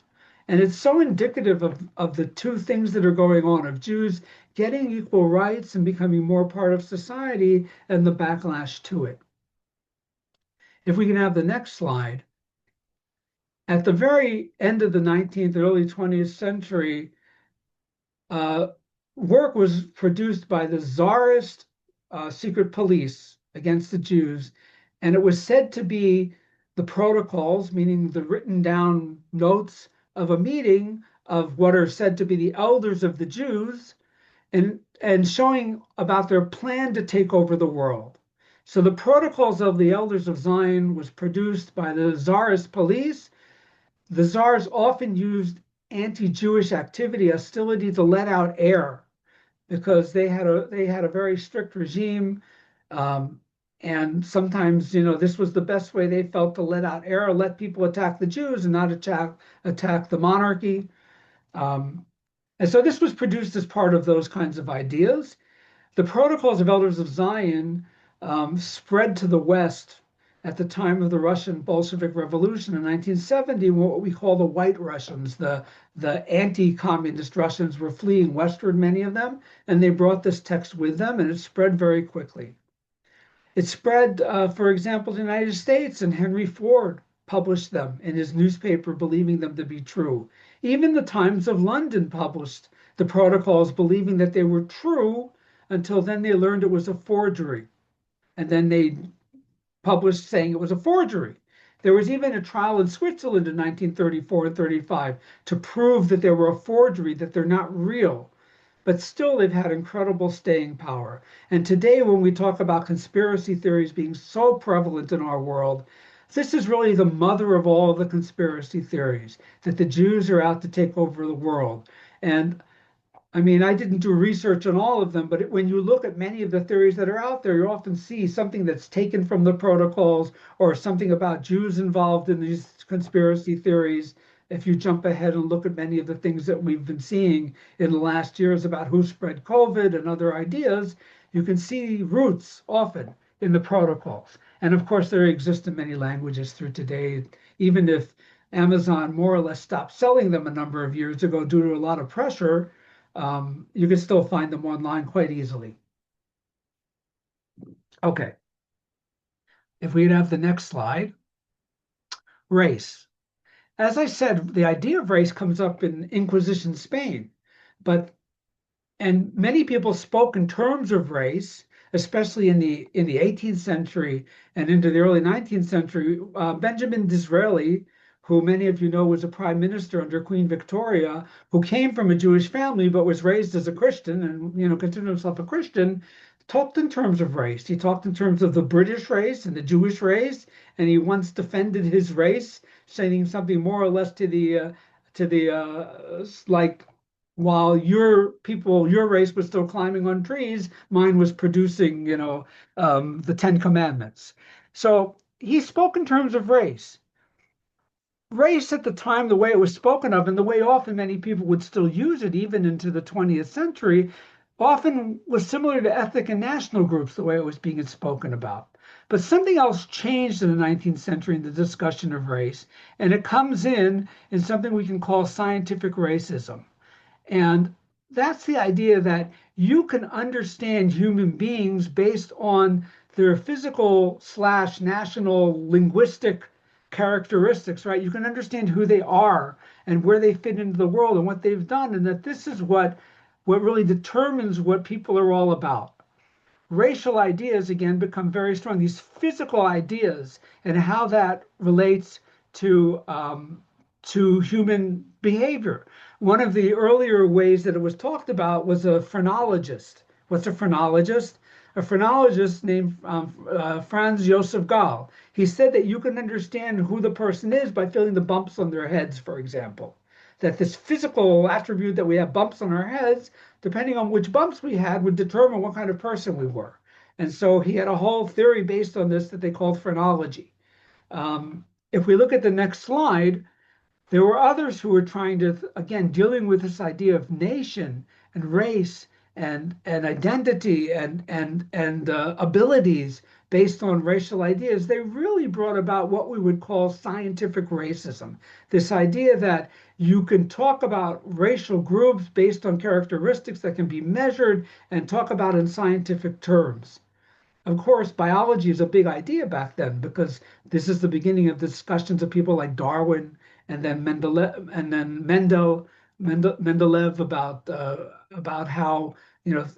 Speaker 2: And it's so indicative of the two things that are going on, of Jews getting equal rights and becoming more part of society and the backlash to it. If we can have the next slide. At the very end of the 19th, early 20th century, work was produced by the Tsarist secret police against the Jews, and it was said to be the protocols, meaning the written down notes of a meeting of what are said to be the elders of the Jews, and showing about their plan to take over the world. So the protocols of the elders of Zion was produced by the Tsarist police. The Tsars often used anti-Jewish activity, hostility, to let out air, because they had a very strict regime, and sometimes this was the best way they felt to let out air, let people attack the Jews and not attack the monarchy. And so this was produced as part of those kinds of ideas. The protocols of Elders of Zion spread to the West at the time of the Russian Bolshevik Revolution in 1970, what we call the White Russians. The anti-communist Russians were fleeing westward, many of them, and they brought this text with them, and it spread very quickly. It spread, for example, to the United States, and Henry Ford published them in his newspaper, believing them to be true. Even the Times of London published the protocols, believing that they were true, until then they learned it was a forgery. And then they published saying it was a forgery. There was even a trial in Switzerland in 1934 and 35 to prove that they were a forgery, that they're not real. But still, they've had incredible staying power. And today, when we talk about conspiracy theories being so prevalent in our world, this is really the mother of all the conspiracy theories, that the Jews are out to take over the world. And I mean, I didn't do research on all of them, but when you look at many of the theories that are out there, you often see something that's taken from the protocols or something about Jews involved in these conspiracy theories. If you jump ahead and look at many of the things that we've been seeing in the last years about who spread COVID and other ideas, you can see roots often in the protocols. And of course, they exist in many languages through today, even if Amazon more or less stopped selling them a number of years ago due to a lot of pressure, you can still find them online quite easily. Okay. If we'd have the next slide. Race. As I said, the idea of race comes up in Inquisition Spain, and many people spoke in terms of race, especially in the 18th century and into the early 19th century. Benjamin Disraeli, who many of you know was a prime minister under Queen Victoria, who came from a Jewish family but was raised as a Christian and considered himself a Christian, talked in terms of race. He talked in terms of the British race and the Jewish race, and he once defended his race, saying something more or less to the like, while your race was still climbing on trees, mine was producing, the Ten Commandments. So he spoke in terms of race. Race at the time, the way it was spoken of, and the way often many people would still use it, even into the 20th century, often was similar to ethnic and national groups, the way it was being spoken about. But something else changed in the 19th century in the discussion of race, and it comes in something we can call scientific racism. And that's the idea that you can understand human beings based on their physical / national linguistic characteristics, right? You can understand who they are and where they fit into the world and what they've done, and that this is what really determines what people are all about. Racial ideas, again, become very strong. These physical ideas and how that relates to human behavior. One of the earlier ways that it was talked about was a phrenologist. What's a phrenologist? A phrenologist named Franz Joseph Gall. He said that you can understand who the person is by feeling the bumps on their heads, for example. That this physical attribute that we have bumps on our heads, depending on which bumps we had, would determine what kind of person we were. And so he had a whole theory based on this that they called phrenology. If we look at the next slide, there were others who were trying to, again, dealing with this idea of nation and race and identity and abilities based on racial ideas. They really brought about what we would call scientific racism. This idea that you can talk about racial groups based on characteristics that can be measured and talk about in scientific terms. Of course, biology is a big idea back then because this is the beginning of discussions of people like Darwin and then Mendeleev about how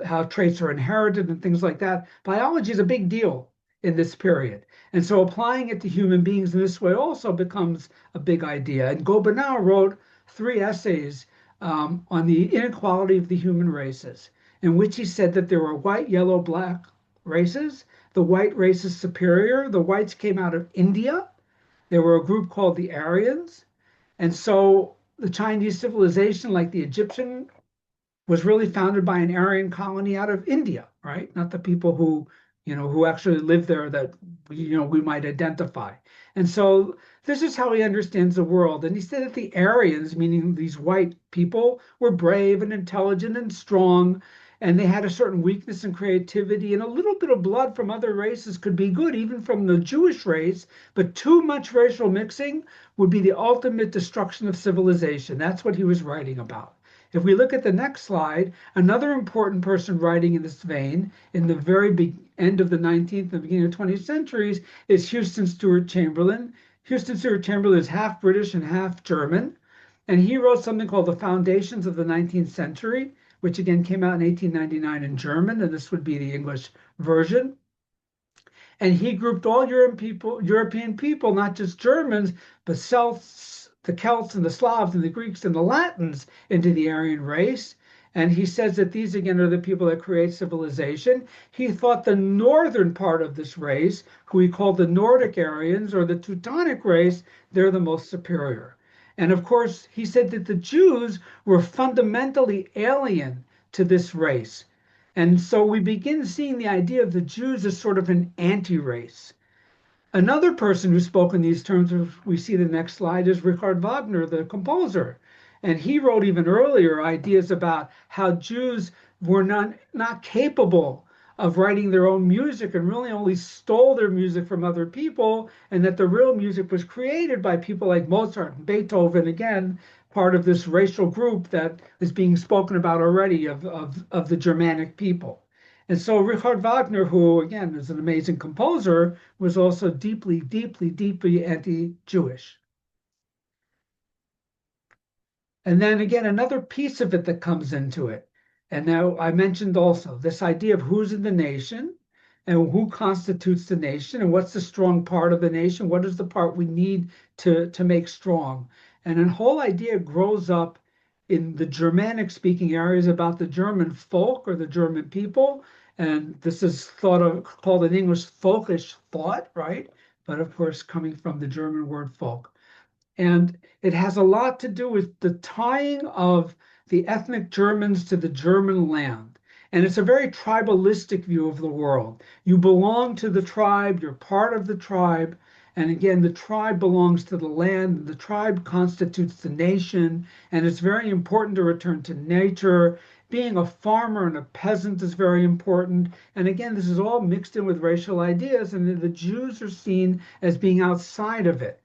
Speaker 2: how traits are inherited and things like that. Biology is a big deal in this period, and so applying it to human beings in this way also becomes a big idea. And Gobineau wrote 3 essays on the inequality of the human races, in which he said that there were white, yellow, black races. The white race is superior. The whites came out of India. There were a group called the Aryans. And so the Chinese civilization, like the Egyptian, was really founded by an Aryan colony out of India, right? Not the people who actually live there that we might identify. And so this is how he understands the world. And he said that the Aryans, meaning these white people, were brave and intelligent and strong, and they had a certain weakness and creativity, and a little bit of blood from other races could be good, even from the Jewish race, but too much racial mixing would be the ultimate destruction of civilization. That's what he was writing about. If we look at the next slide, another important person writing in this vein, in the very end of the 19th and the beginning of the 20th centuries, is Houston Stewart Chamberlain. Houston Stewart Chamberlain is half British and half German, and he wrote something called The Foundations of the 19th Century, which again came out in 1899 in German, and this would be the English version. And he grouped all European people, not just Germans, but the Celts and the Slavs and the Greeks and the Latins into the Aryan race. And he says that these, again, are the people that create civilization. He thought the northern part of this race, who he called the Nordic Aryans or the Teutonic race, they're the most superior. And of course, he said that the Jews were fundamentally alien to this race. And so we begin seeing the idea of the Jews as sort of an anti-race. Another person who spoke in these terms, if we see the next slide, is Richard Wagner, the composer. And he wrote even earlier ideas about how Jews were not capable of writing their own music and really only stole their music from other people, and that the real music was created by people like Mozart and Beethoven, again, part of this racial group that is being spoken about already of the Germanic people. And so Richard Wagner, who again is an amazing composer, was also deeply, deeply, deeply anti-Jewish. And then again, another piece of it that comes into it. And now I mentioned also this idea of who's in the nation and who constitutes the nation and what's the strong part of the nation. What is the part we need to make strong? And a whole idea grows up in the Germanic speaking areas about the German folk or the German people. And this is called in English folkish thought, right? But of course, coming from the German word folk. And it has a lot to do with the tying of the ethnic Germans to the German land. And it's a very tribalistic view of the world. You belong to the tribe, you're part of the tribe. And again, the tribe belongs to the land, the tribe constitutes the nation. And it's very important to return to nature. Being a farmer and a peasant is very important. And again, this is all mixed in with racial ideas, and the Jews are seen as being outside of it.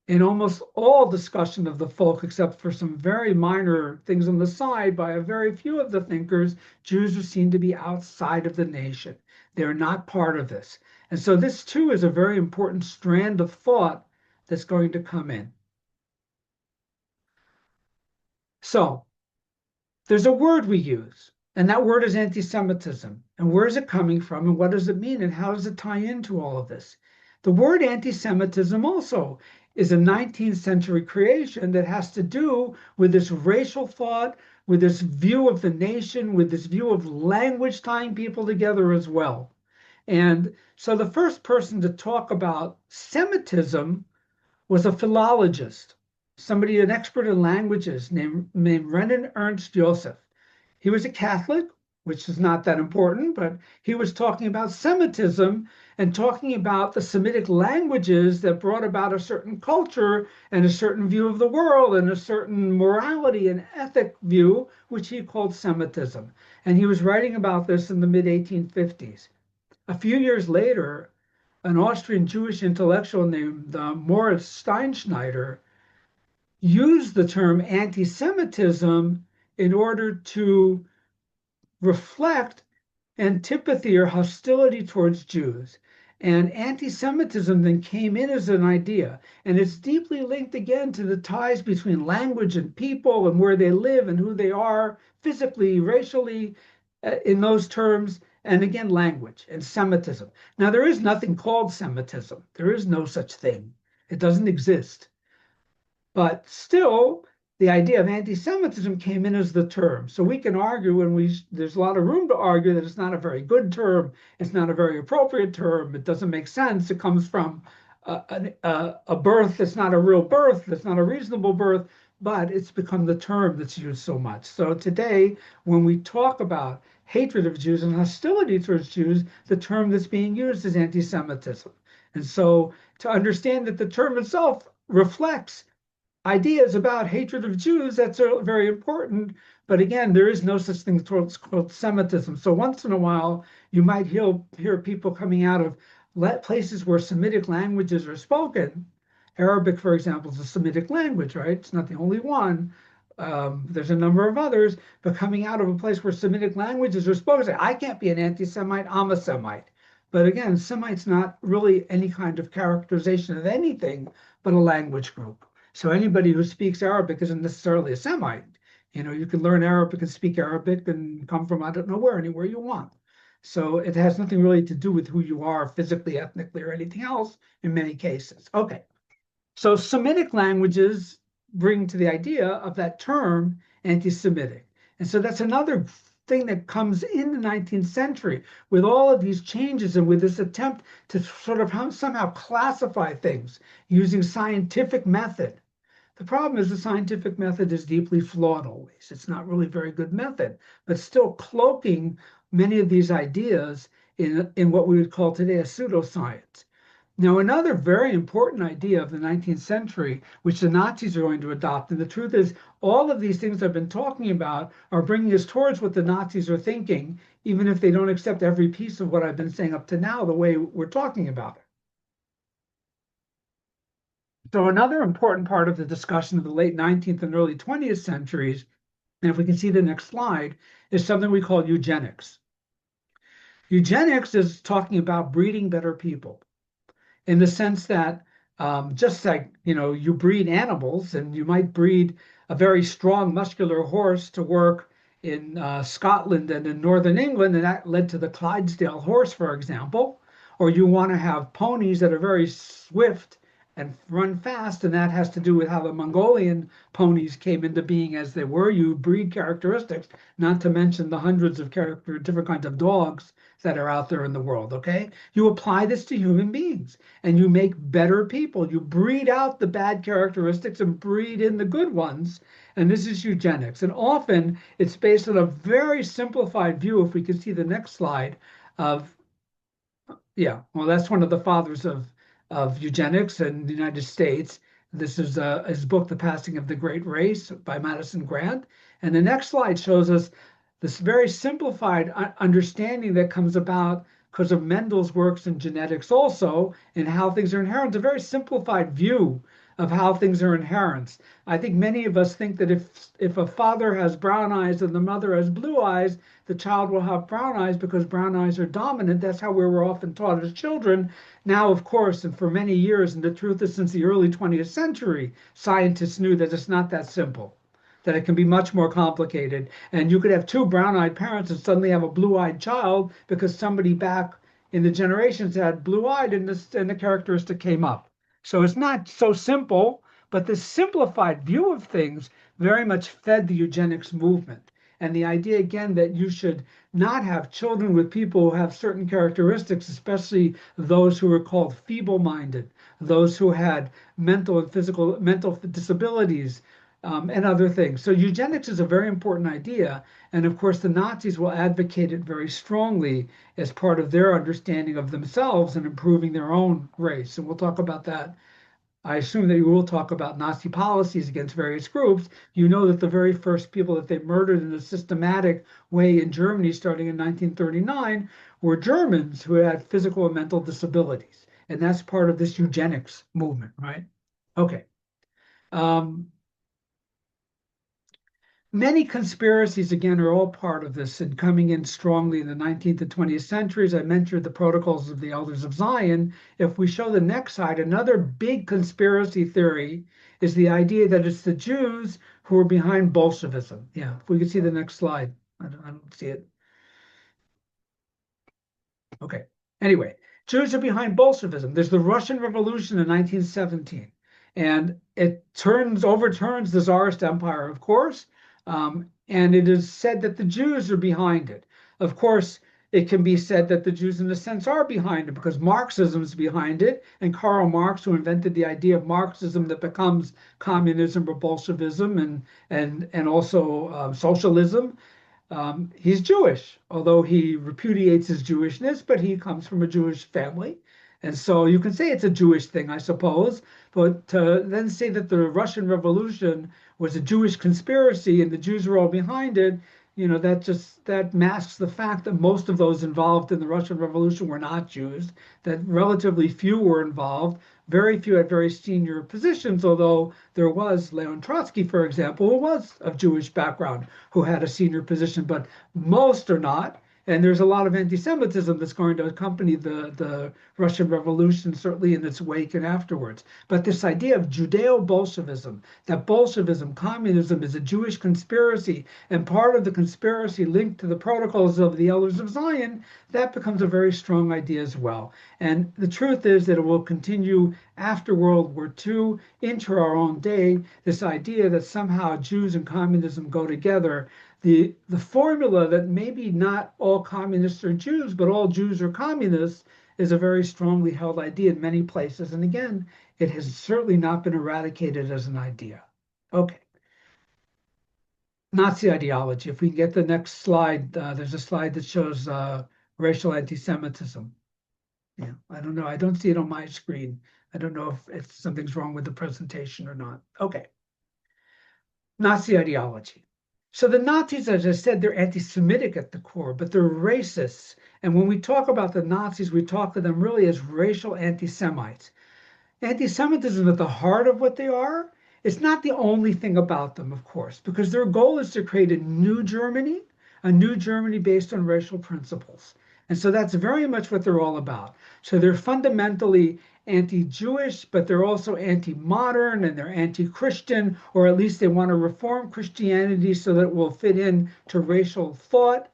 Speaker 2: In almost all discussion of the folk, except for some very minor things on the side by a very few of the thinkers, Jews are seen to be outside of the nation. They're not part of this. And so this too is a very important strand of thought that's going to come in. So there's a word we use, and that word is anti-Semitism. And where is it coming from, and what does it mean, and how does it tie into all of this? The word anti-Semitism also is a 19th century creation that has to do with this racial thought, with this view of the nation, with this view of language tying people together as well. And so the first person to talk about Semitism was a philologist, somebody, an expert in languages named Renan Ernst Joseph. He was a Catholic, which is not that important, but he was talking about Semitism and talking about the Semitic languages that brought about a certain culture and a certain view of the world and a certain morality and ethic view, which he called Semitism. And he was writing about this in the mid-1850s. A few years later, an Austrian Jewish intellectual named Moritz Steinschneider used the term anti-Semitism in order to reflect antipathy or hostility towards Jews. And anti-Semitism then came in as an idea, and it's deeply linked again to the ties between language and people and where they live and who they are physically, racially, in those terms, and again, language and Semitism. Now, there is nothing called Semitism. There is no such thing. It doesn't exist. But still, the idea of anti-Semitism came in as the term. So we can argue, and there's a lot of room to argue, that it's not a very good term, it's not a very appropriate term, it doesn't make sense, it comes from a birth that's not a real birth, that's not a reasonable birth, but it's become the term that's used so much. So today, when we talk about hatred of Jews and hostility towards Jews, the term that's being used is anti-Semitism. And so to understand that the term itself reflects ideas about hatred of Jews, that's very important. But again, there is no such thing called Semitism. So once in a while, you might hear people coming out of places where Semitic languages are spoken. Arabic, for example, is a Semitic language, right? It's not the only one. There's a number of others, but coming out of a place where Semitic languages are spoken, say, I can't be an anti-Semite, I'm a Semite. But again, Semite's not really any kind of characterization of anything but a language group. So anybody who speaks Arabic isn't necessarily a Semite. You know, you can learn Arabic and speak Arabic and come from I don't know where, anywhere you want. So it has nothing really to do with who you are physically, ethnically, or anything else in many cases. Okay, so Semitic languages bring to the idea of that term anti-Semitic. And so that's another thing that comes in the 19th century with all of these changes and with this attempt to sort of somehow classify things using scientific method. The problem is the scientific method is deeply flawed always. It's not really a very good method, but still cloaking many of these ideas in what we would call today a pseudoscience. Now, another very important idea of the 19th century, which the Nazis are going to adopt, and the truth is all of these things I've been talking about are bringing us towards what the Nazis are thinking, even if they don't accept every piece of what I've been saying up to now, the way we're talking about it. So another important part of the discussion of the late 19th and early 20th centuries, and if we can see the next slide, is something we call eugenics. Eugenics is talking about breeding better people in the sense that just like, you breed animals, and you might breed a very strong muscular horse to work in Scotland and in Northern England, and that led to the Clydesdale horse, for example. Or you want to have ponies that are very swift and run fast, and that has to do with how the Mongolian ponies came into being as they were. You breed characteristics, not to mention the hundreds of different kinds of dogs that are out there in the world, okay? You apply this to human beings, and you make better people. You breed out the bad characteristics and breed in the good ones, and this is eugenics. And often it's based on a very simplified view, if we could see the next slide, of, yeah, well, that's one of the fathers of eugenics in the United States. This is his book, The Passing of the Great Race by Madison Grant. And the next slide shows us this very simplified understanding that comes about because of Mendel's works in genetics also, and how things are inherent. It's a very simplified view of how things are inherent. I think many of us think that if a father has brown eyes and the mother has blue eyes, the child will have brown eyes because brown eyes are dominant. That's how we were often taught as children. Now, of course, and for many years, and the truth is since the early 20th century, scientists knew that it's not that simple, that it can be much more complicated. And you could have two brown-eyed parents and suddenly have a blue-eyed child because somebody back in the generations had blue-eyed and the characteristic came up. So it's not so simple, but this simplified view of things very much fed the eugenics movement. And the idea, again, that you should not have children with people who have certain characteristics, especially those who are called feeble-minded, those who had mental and physical disabilities, and other things. So eugenics is a very important idea. And of course, the Nazis will advocate it very strongly as part of their understanding of themselves and improving their own race. And we'll talk about that. I assume that you will talk about Nazi policies against various groups. You know that the very first people that they murdered in a systematic way in Germany starting in 1939 were Germans who had physical and mental disabilities. And that's part of this eugenics movement, right? Okay. Many conspiracies, again, are all part of this and coming in strongly in the 19th and 20th centuries. I mentioned the Protocols of the Elders of Zion. If we show the next slide, another big conspiracy theory is the idea that it's the Jews who are behind Bolshevism. Yeah, if we could see the next slide. I don't see it. Okay. Anyway, Jews are behind Bolshevism. There's the Russian Revolution in 1917, and it overturns the Tsarist Empire, of course. And it is said that the Jews are behind it. Of course, it can be said that the Jews, in a sense, are behind it because Marxism is behind it. And Karl Marx, who invented the idea of Marxism that becomes communism or Bolshevism and also socialism, he's Jewish, although he repudiates his Jewishness, but he comes from a Jewish family. And so you can say it's a Jewish thing, I suppose, but to then say that the Russian Revolution was a Jewish conspiracy and the Jews were all behind it, that masks the fact that most of those involved in the Russian Revolution were not Jews, that relatively few were involved, very few at very senior positions, although there was Leon Trotsky, for example, who was of Jewish background, who had a senior position, but most are not. And there's a lot of anti-Semitism that's going to accompany the Russian Revolution, certainly in its wake and afterwards. But this idea of Judeo-Bolshevism, that Bolshevism, communism, is a Jewish conspiracy, and part of the conspiracy linked to the Protocols of the Elders of Zion, that becomes a very strong idea as well. And the truth is that it will continue after World War II into our own day, this idea that somehow Jews and communism go together. The formula that maybe not all communists are Jews, but all Jews are communists, is a very strongly held idea in many places. And again, it has certainly not been eradicated as an idea. Okay. Nazi ideology. If we can get the next slide, there's a slide that shows racial anti-Semitism. Yeah, I don't know. I don't see it on my screen. I don't know if something's wrong with the presentation or not. Okay. Nazi ideology. So the Nazis, as I said, they're anti-Semitic at the core, but they're racists. And when we talk about the Nazis, we talk of them really as racial anti-Semites. Anti-Semitism at the heart of what they are. It's not the only thing about them, of course, because their goal is to create a new Germany based on racial principles. And so that's very much what they're all about. So they're fundamentally anti-Jewish, but they're also anti-modern and they're anti-Christian, or at least they want to reform Christianity so that it will fit in to racial thought.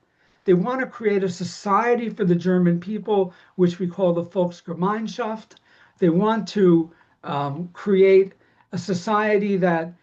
Speaker 2: They want to create a society for the German people, which we call the Volksgemeinschaft. They want to create a society that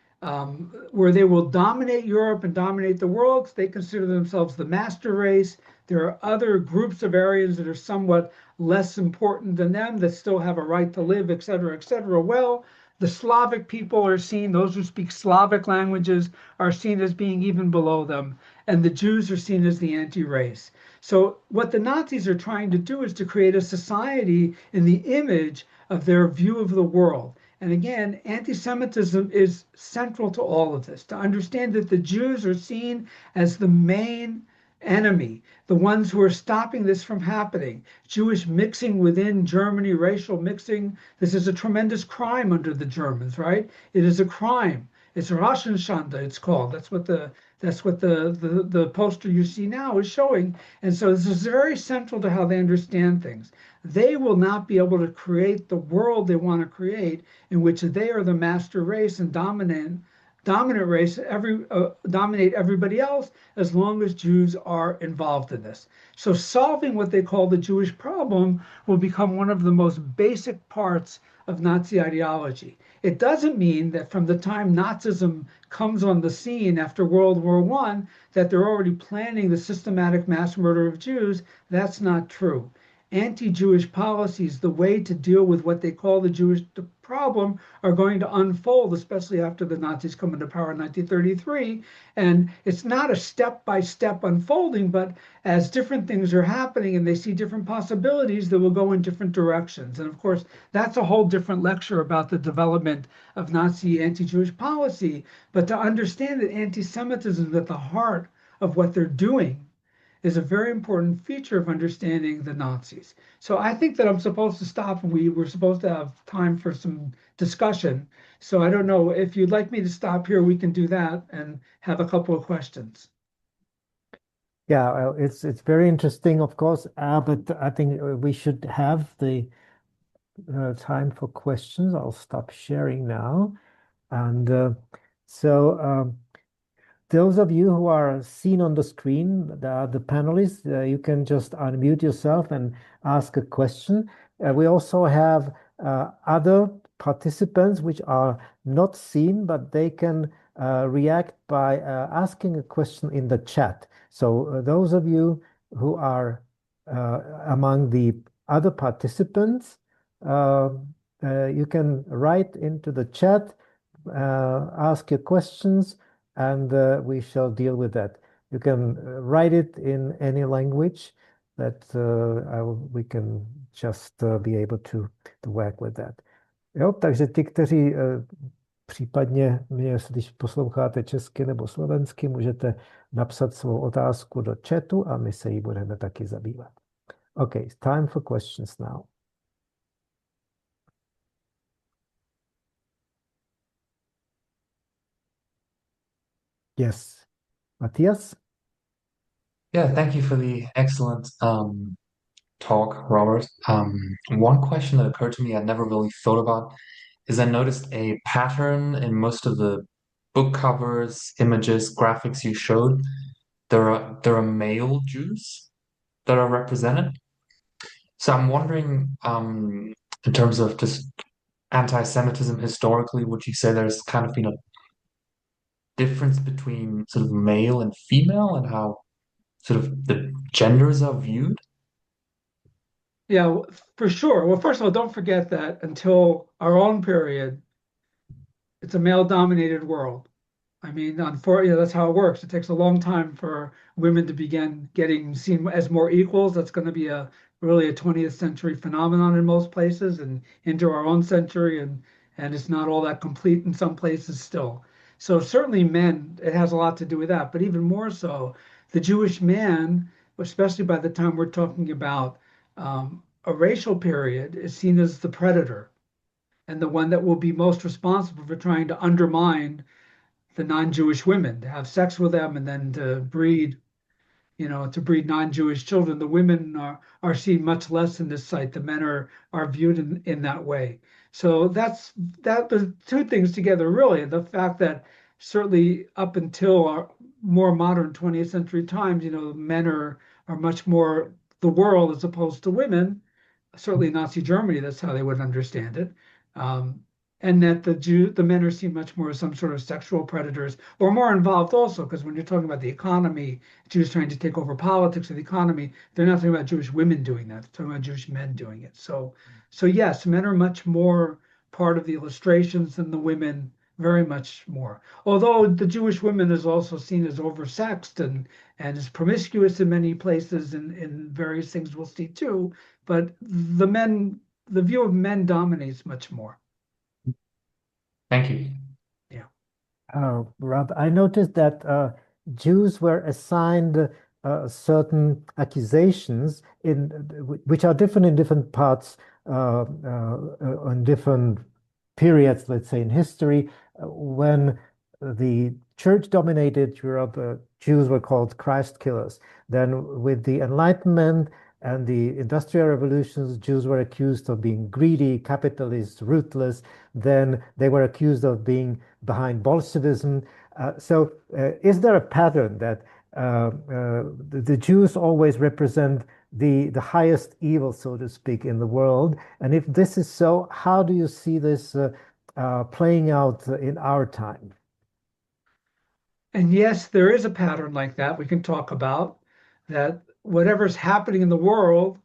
Speaker 2: where they will dominate Europe and dominate the world. They consider themselves the master race. There are other groups of Aryans that are somewhat less important than them that still have a right to live, et cetera, et cetera. Well, the Slavic people are seen, those who speak Slavic languages are seen as being even below them, and the Jews are seen as the anti-race. So what the Nazis are trying to do is to create a society in the image of their view of the world. And again, anti-Semitism is central to all of this, to understand that the Jews are seen as the main enemy, the ones who are stopping this from happening. Jewish mixing within Germany, racial mixing, this is a tremendous crime under the Germans, right? It is a crime. It's Rassenschande, it's called. That's what the poster you see now is showing. And so this is very central to how they understand things. They will not be able to create the world they want to create in which they are the master race and dominant race, dominate everybody else as long as Jews are involved in this. So solving what they call the Jewish problem will become one of the most basic parts of Nazi ideology. It doesn't mean that from the time Nazism comes on the scene after World War I, that they're already planning the systematic mass murder of Jews. That's not true. Anti-Jewish policies, the way to deal with what they call the Jewish problem, are going to unfold, especially after the Nazis come into power in 1933. And it's not a step-by-step unfolding, but as different things are happening and they see different possibilities, they will go in different directions. And of course, that's a whole different lecture about the development of Nazi anti-Jewish policy. But to understand that anti-Semitism is at the heart of what they're doing is a very important feature of understanding the Nazis. So I think that I'm supposed to stop, and we were supposed to have time for some discussion. So I don't know if you'd like me to stop here, we can do that and have a couple of questions.
Speaker 1: Yeah, well, it's very interesting, of course, but I think we should have the time for questions. I'll stop sharing now. And those of you who are seen on the screen, the panelists, you can just unmute yourself and ask a question. We also have other participants which are not seen, but they can react by asking a question in the chat. So those of you who are among the other participants, you can write into the chat, ask your questions, and we shall deal with that. You can write it in any language that we can just be able to work with that. Jo, takže ty, kteří případně mě, když posloucháte česky nebo slovensky, můžete napsat svou otázku do chatu a my se jí budeme taky zabývat. Okay, time for questions now. Yes, Matthias?
Speaker 3: Yeah, thank you for the excellent talk, Robert. One question that occurred to me I'd never really thought about is I noticed a pattern in most of the book covers, images, graphics you showed. There are male Jews that are represented. So I'm wondering, in terms of just anti-Semitism historically, would you say there's kind of been a difference between sort of male and female and how sort of the genders are viewed?
Speaker 2: Yeah, for sure. Well, first of all, don't forget that until our own period, it's a male-dominated world. I mean, that's how it works. It takes a long time for women to begin getting seen as more equals. That's going to be really a 20th century phenomenon in most places and into our own century, and it's not all that complete in some places still. So certainly men, it has a lot to do with that, but even more so, the Jewish man, especially by the time we're talking about a racial period, is seen as the predator and the one that will be most responsible for trying to undermine the non-Jewish women, to have sex with them and then to breed non-Jewish children. The women are seen much less in this site. The men are viewed in that way. So that the two things together, really. The fact that certainly up until our more modern 20th century times, men are much more the world as opposed to women. Certainly in Nazi Germany, that's how they would understand it. And that the men are seen much more as some sort of sexual predators, or more involved also, because when you're talking about the economy, Jews trying to take over politics of the economy, they're not talking about Jewish women doing that. They're talking about Jewish men doing it. So yes, men are much more part of the illustrations than the women, very much more. Although the Jewish woman is also seen as oversexed and is promiscuous in many places in various things we'll see too. But the view of men dominates much more.
Speaker 3: Thank you.
Speaker 2: Yeah.
Speaker 1: Rob, I noticed that Jews were assigned certain accusations which are different in different parts, on different periods, let's say in history. When the church dominated Europe, Jews were called Christ killers. Then with the Enlightenment and the Industrial Revolutions, Jews were accused of being greedy, capitalist, ruthless. Then they were accused of being behind Bolshevism. So is there a pattern that the Jews always represent the highest evil, so to speak, in the world? And if this is so, how do you see this playing out in our time?
Speaker 2: And yes, there is a pattern like that we can talk about, that whatever's happening in the world,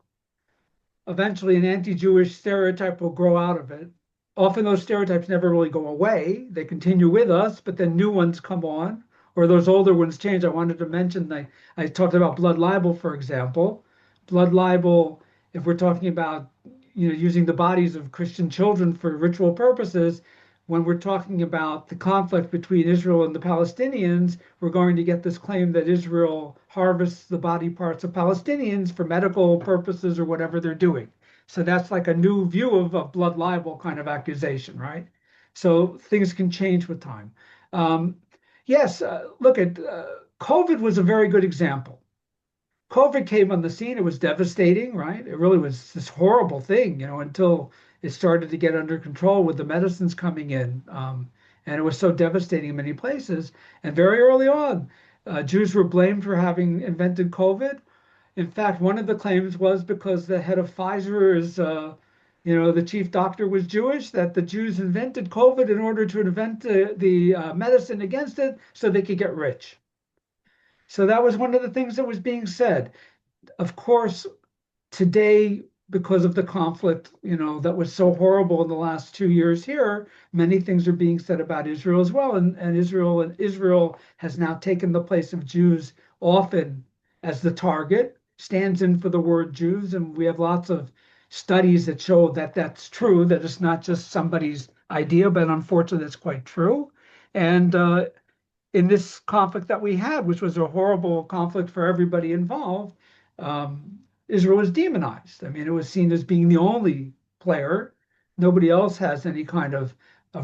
Speaker 2: eventually an anti-Jewish stereotype will grow out of it. Often those stereotypes never really go away. They continue with us, but then new ones come on, or those older ones change. I wanted to mention, I talked about blood libel, for example. Blood libel, if we're talking about using the bodies of Christian children for ritual purposes, when we're talking about the conflict between Israel and the Palestinians, we're going to get this claim that Israel harvests the body parts of Palestinians for medical purposes or whatever they're doing. So that's like a new view of a blood libel kind of accusation, right? So things can change with time. Yes, look at COVID was a very good example. COVID came on the scene. It was devastating, right? It really was this horrible thing, until it started to get under control with the medicines coming in. And it was so devastating in many places. And very early on, Jews were blamed for having invented COVID. In fact, one of the claims was because the head of Pfizer is, the chief doctor was Jewish, that the Jews invented COVID in order to invent the medicine against it so they could get rich. So that was one of the things that was being said. Of course, today, because of the conflict, that was so horrible in the last 2 years here, many things are being said about Israel as well. And Israel has now taken the place of Jews often as the target, stands in for the word Jews. And we have lots of studies that show that that's true, that it's not just somebody's idea, but unfortunately, it's quite true. And in this conflict that we had, which was a horrible conflict for everybody involved, Israel was demonized. I mean, it was seen as being the only player. Nobody else has any kind of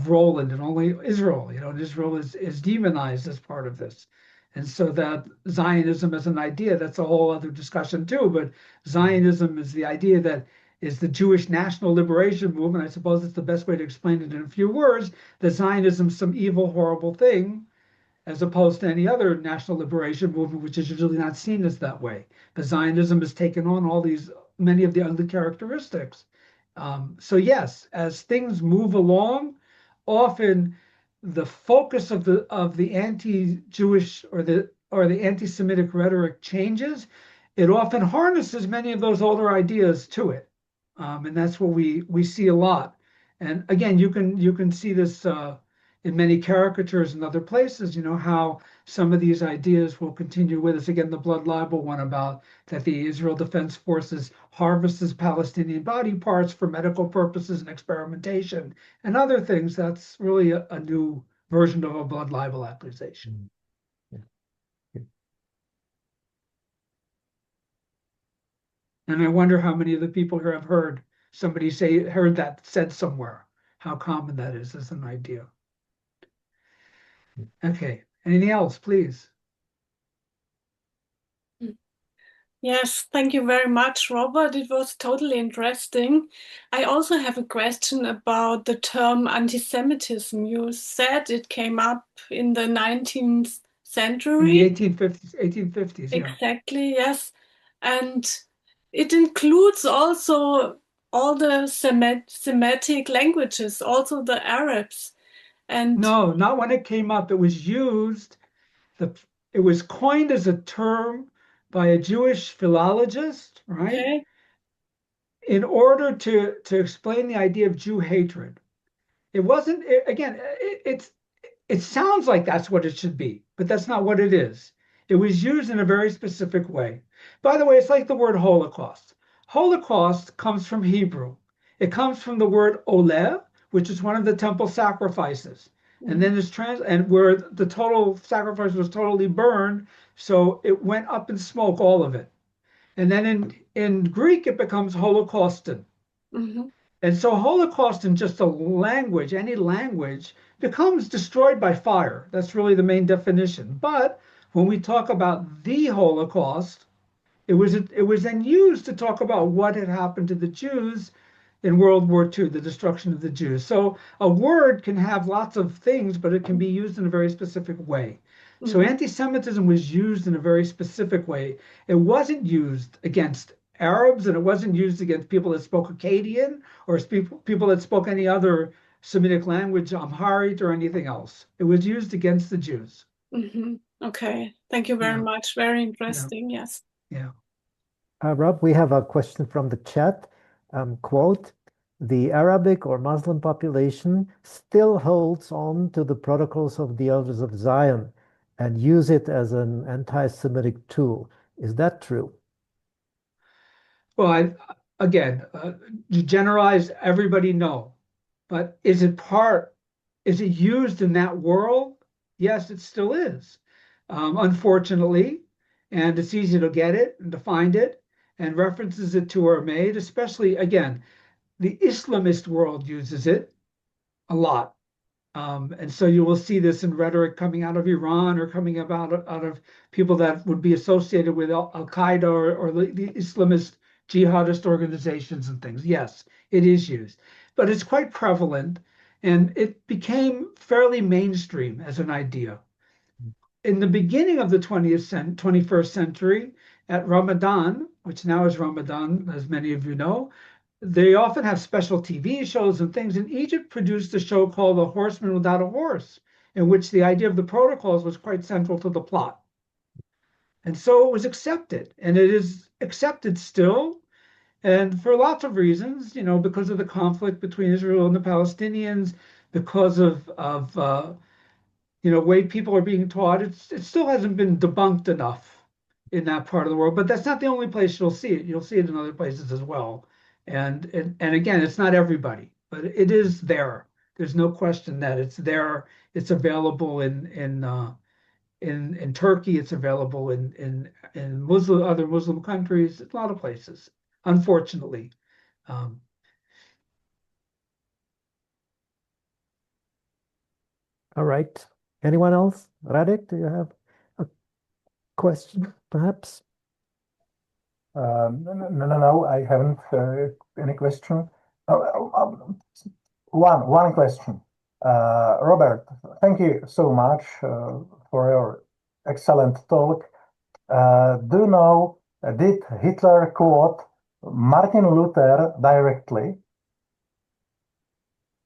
Speaker 2: role in it, only Israel. And Israel is demonized as part of this. And so that Zionism as an idea, that's a whole other discussion too, but Zionism is the idea that is the Jewish national liberation movement. I suppose it's the best way to explain it in a few words, that Zionism is some evil, horrible thing, as opposed to any other national liberation movement, which is usually not seen as that way. But Zionism has taken on many of the ugly characteristics. So yes, as things move along, often the focus of the anti-Jewish or the anti-Semitic rhetoric changes. It often harnesses many of those older ideas to it, and that's what we see a lot. And again, you can see this in many caricatures in other places, how some of these ideas will continue with us. Again, the blood libel one about that the Israel Defense Forces harvests Palestinian body parts for medical purposes and experimentation and other things. That's really a new version of a blood libel accusation. And I wonder how many of the people here have heard somebody heard that said somewhere, how common that is as an idea. Okay, anything else, please?
Speaker 4: Yes, thank you very much, Robert. It was totally interesting. I also have a question about the term antisemitism. You said it came up in the 19th century.
Speaker 2: In the 1850s, yeah.
Speaker 4: Exactly, yes. And it includes also all the Semitic languages, also the Arabs. And
Speaker 2: no, not when it came up. It was used, it was coined as a term by a Jewish philologist, right?
Speaker 4: Okay.
Speaker 2: In order to explain the idea of Jew hatred. It wasn't, it sounds like that's what it should be, but that's not what it is. It was used in a very specific way. By the way, it's like the word Holocaust. Holocaust comes from Hebrew. It comes from the word oleh, which is one of the temple sacrifices. And then it's and where the total sacrifice was totally burned, so it went up in smoke, all of it. And then in Greek, it becomes holocauston.
Speaker 4: Mm-hmm.
Speaker 2: And so holocauston, just a language, any language, becomes destroyed by fire. That's really the main definition. But when we talk about the Holocaust, it was then used to talk about what had happened to the Jews in World War II, the destruction of the Jews. So a word can have lots of things, but it can be used in a very specific way. So anti-Semitism was used in a very specific way. It wasn't used against Arabs, and it wasn't used against people that spoke Akkadian or people that spoke any other Semitic language, Amharic or anything else. It was used against the Jews.
Speaker 4: Mm-hmm. Okay, thank you very much. Very interesting, yes.
Speaker 2: Yeah.
Speaker 1: Rob, we have a question from the chat. Quote, the Arabic or Muslim population still holds on to the protocols of the Elders of Zion and use it as an anti-Semitic tool. Is that true?
Speaker 2: Well, to generalize, everybody no. But is it used in that world? Yes, it still is. Unfortunately, and it's easy to get it and to find it, and references it to are made, especially, again, the Islamist world uses it a lot. And so you will see this in rhetoric coming out of Iran or coming out of people that would be associated with Al-Qaeda or the Islamist jihadist organizations and things. Yes, it is used, but it's quite prevalent, and it became fairly mainstream as an idea. In the beginning of the 21st century, at Ramadan, which now is Ramadan, as many of you know, they often have special TV shows and things. And Egypt produced a show called The Horseman Without a Horse, in which the idea of the protocols was quite central to the plot. And so it was accepted, and it is accepted still. And for lots of reasons, because of the conflict between Israel and the Palestinians, because of way people are being taught, it still hasn't been debunked enough in that part of the world. But that's not the only place you'll see it. You'll see it in other places as well. And again, it's not everybody, but it is there. There's no question that it's there. It's available in Turkey. It's available in other Muslim countries, a lot of places, unfortunately.
Speaker 1: All right. Anyone else? Radek, do you have a question, perhaps?
Speaker 5: No, I haven't any question. One question. Robert, thank you so much for your excellent talk. Do you know, did Hitler quote Martin Luther directly?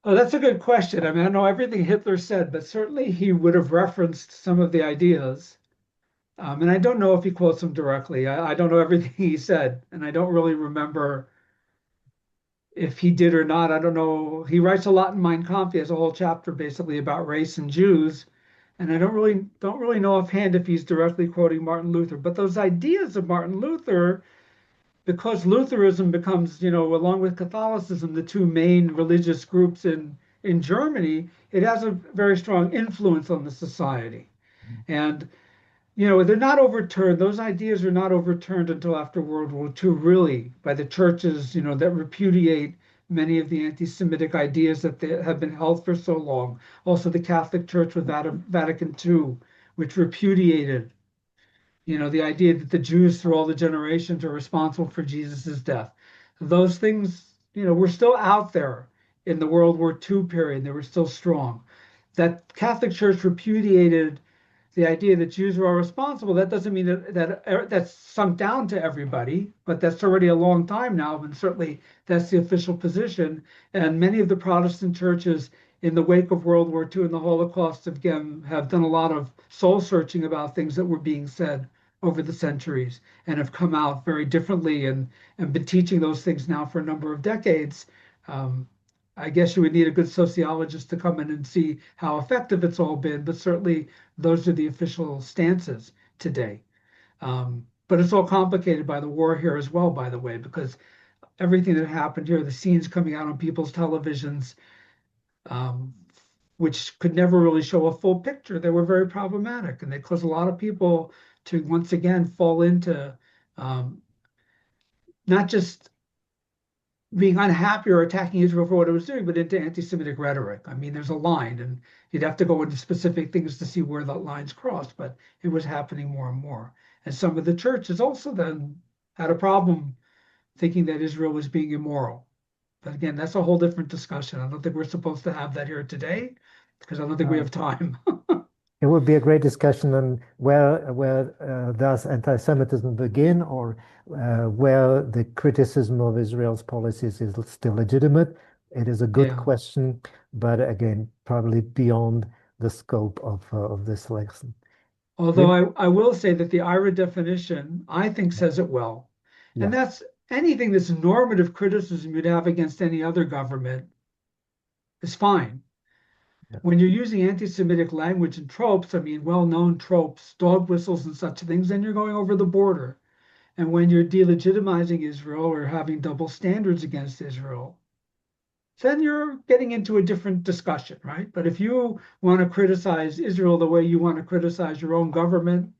Speaker 2: Oh, that's a good question. I mean, I don't know everything Hitler said, but certainly he would have referenced some of the ideas. And I don't know if he quotes them directly. I don't know everything he said, and I don't really remember if he did or not. I don't know. He writes a lot in Mein Kampf. He has a whole chapter basically about race and Jews, and I don't really know offhand if he's directly quoting Martin Luther. But those ideas of Martin Luther, because Lutheranism becomes, along with Catholicism, the two main religious groups in in Germany, it has a very strong influence on the society. And, you know, they're not overturned. Those ideas are not overturned until after World War II, really, by the churches, you know, that repudiate many of the anti-Semitic ideas that they have been held for so long. Also, the Catholic Church with Vatican II, which repudiated, you know, the idea that the Jews through all the generations are responsible for Jesus's death. Those things, you know, were still out there in the World War II period. They were still strong. That Catholic Church repudiated the idea that Jews were all responsible. That doesn't mean that's sunk down to everybody, but that's already a long time now, and certainly that's the official position. And many of the Protestant churches in the wake of World War II and the Holocaust again have done a lot of soul searching about things that were being said over the centuries and have come out very differently and been teaching those things now for a number of decades. I guess you would need a good sociologist to come in and see how effective it's all been, but certainly those are the official stances today. But it's all complicated by the war here as well, by the way, because everything that happened here, the scenes coming out on people's televisions, which could never really show a full picture, they were very problematic, and they caused a lot of people to once again fall into not just being unhappy or attacking Israel for what it was doing, but into anti-Semitic rhetoric. I mean, there's a line, and you'd have to go into specific things to see where that line's crossed, but it was happening more and more. And some of the churches also then had a problem thinking that Israel was being immoral. But again, that's a whole different discussion. I don't think we're supposed to have that here today, because I don't think we have time.
Speaker 1: It would be a great discussion on where does anti-Semitism begin, or where the criticism of Israel's policies is still legitimate. It is a good question, but again, probably beyond the scope of this lesson.
Speaker 2: Although I will say that the IRA definition, I think, says it well. And that's anything that's normative criticism you'd have against any other government is fine. When you're using anti-Semitic language and tropes, I mean, well-known tropes, dog whistles and such things, then you're going over the border. And when you're delegitimizing Israel or having double standards against Israel, then you're getting into a different discussion, right? But if you want to criticize Israel the way you want to criticize your own government,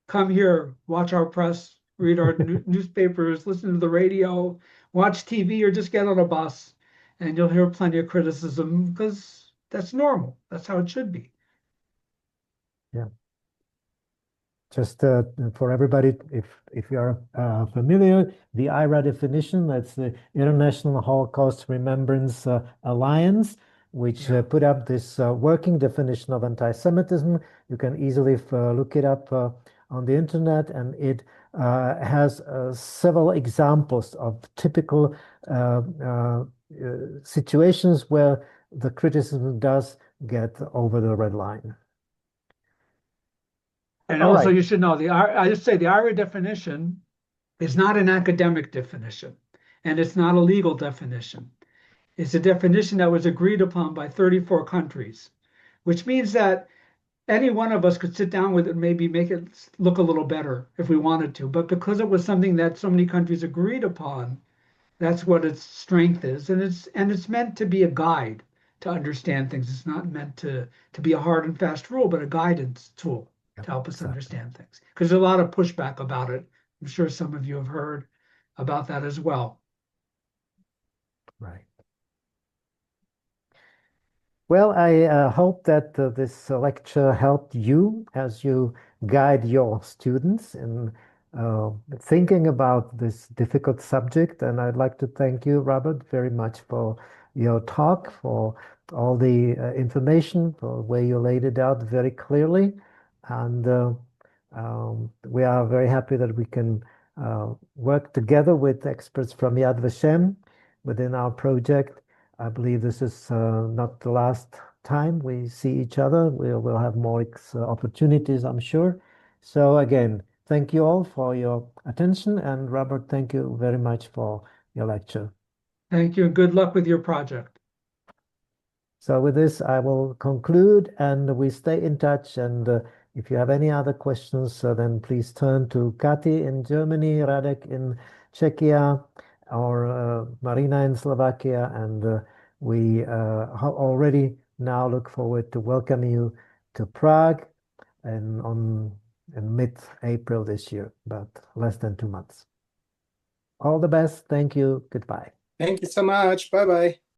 Speaker 2: come here, watch our press, read our newspapers, listen to the radio, watch TV, or just get on a bus, and you'll hear plenty of criticism, because that's normal. That's how it should be.
Speaker 1: Yeah. Just for everybody, if you are familiar, the IRA definition, that's the International Holocaust Remembrance Alliance, which put up this working definition of anti-Semitism. You can easily look it up on the internet, and it has several examples of typical situations where the criticism does get over the red line.
Speaker 2: And also, you should know, I just say the IRA definition is not an academic definition, and it's not a legal definition. It's a definition that was agreed upon by 34 countries, which means that any one of us could sit down with it and maybe make it look a little better if we wanted to. But because it was something that so many countries agreed upon, that's what its strength is. And it's meant to be a guide to understand things. It's not meant to be a hard and fast rule, but a guidance tool to help us understand things. Because there's a lot of pushback about it. I'm sure some of you have heard about that as well.
Speaker 1: Right. Well, I hope that this lecture helped you as you guide your students in thinking about this difficult subject. And I'd like to thank you, Robert, very much for your talk, for all the information, for the way you laid it out very clearly. And we are very happy that we can work together with experts from Yad Va-shem within our project. I believe this is not the last time we see each other. We'll have more opportunities, I'm sure. So again, thank you all for your attention. And Robert, thank you very much for your lecture.
Speaker 2: Thank you, and good luck with your project.
Speaker 1: So with this, I will conclude, and we stay in touch. And if you have any other questions, then please turn to Kati in Germany, Radek in Czechia, or Marina in Slovakia, and We already now look forward to welcome you to Prague and in mid-April this year, about less than 2 months. All the best. Thank you. Goodbye.
Speaker 6: Thank you so much. Bye bye.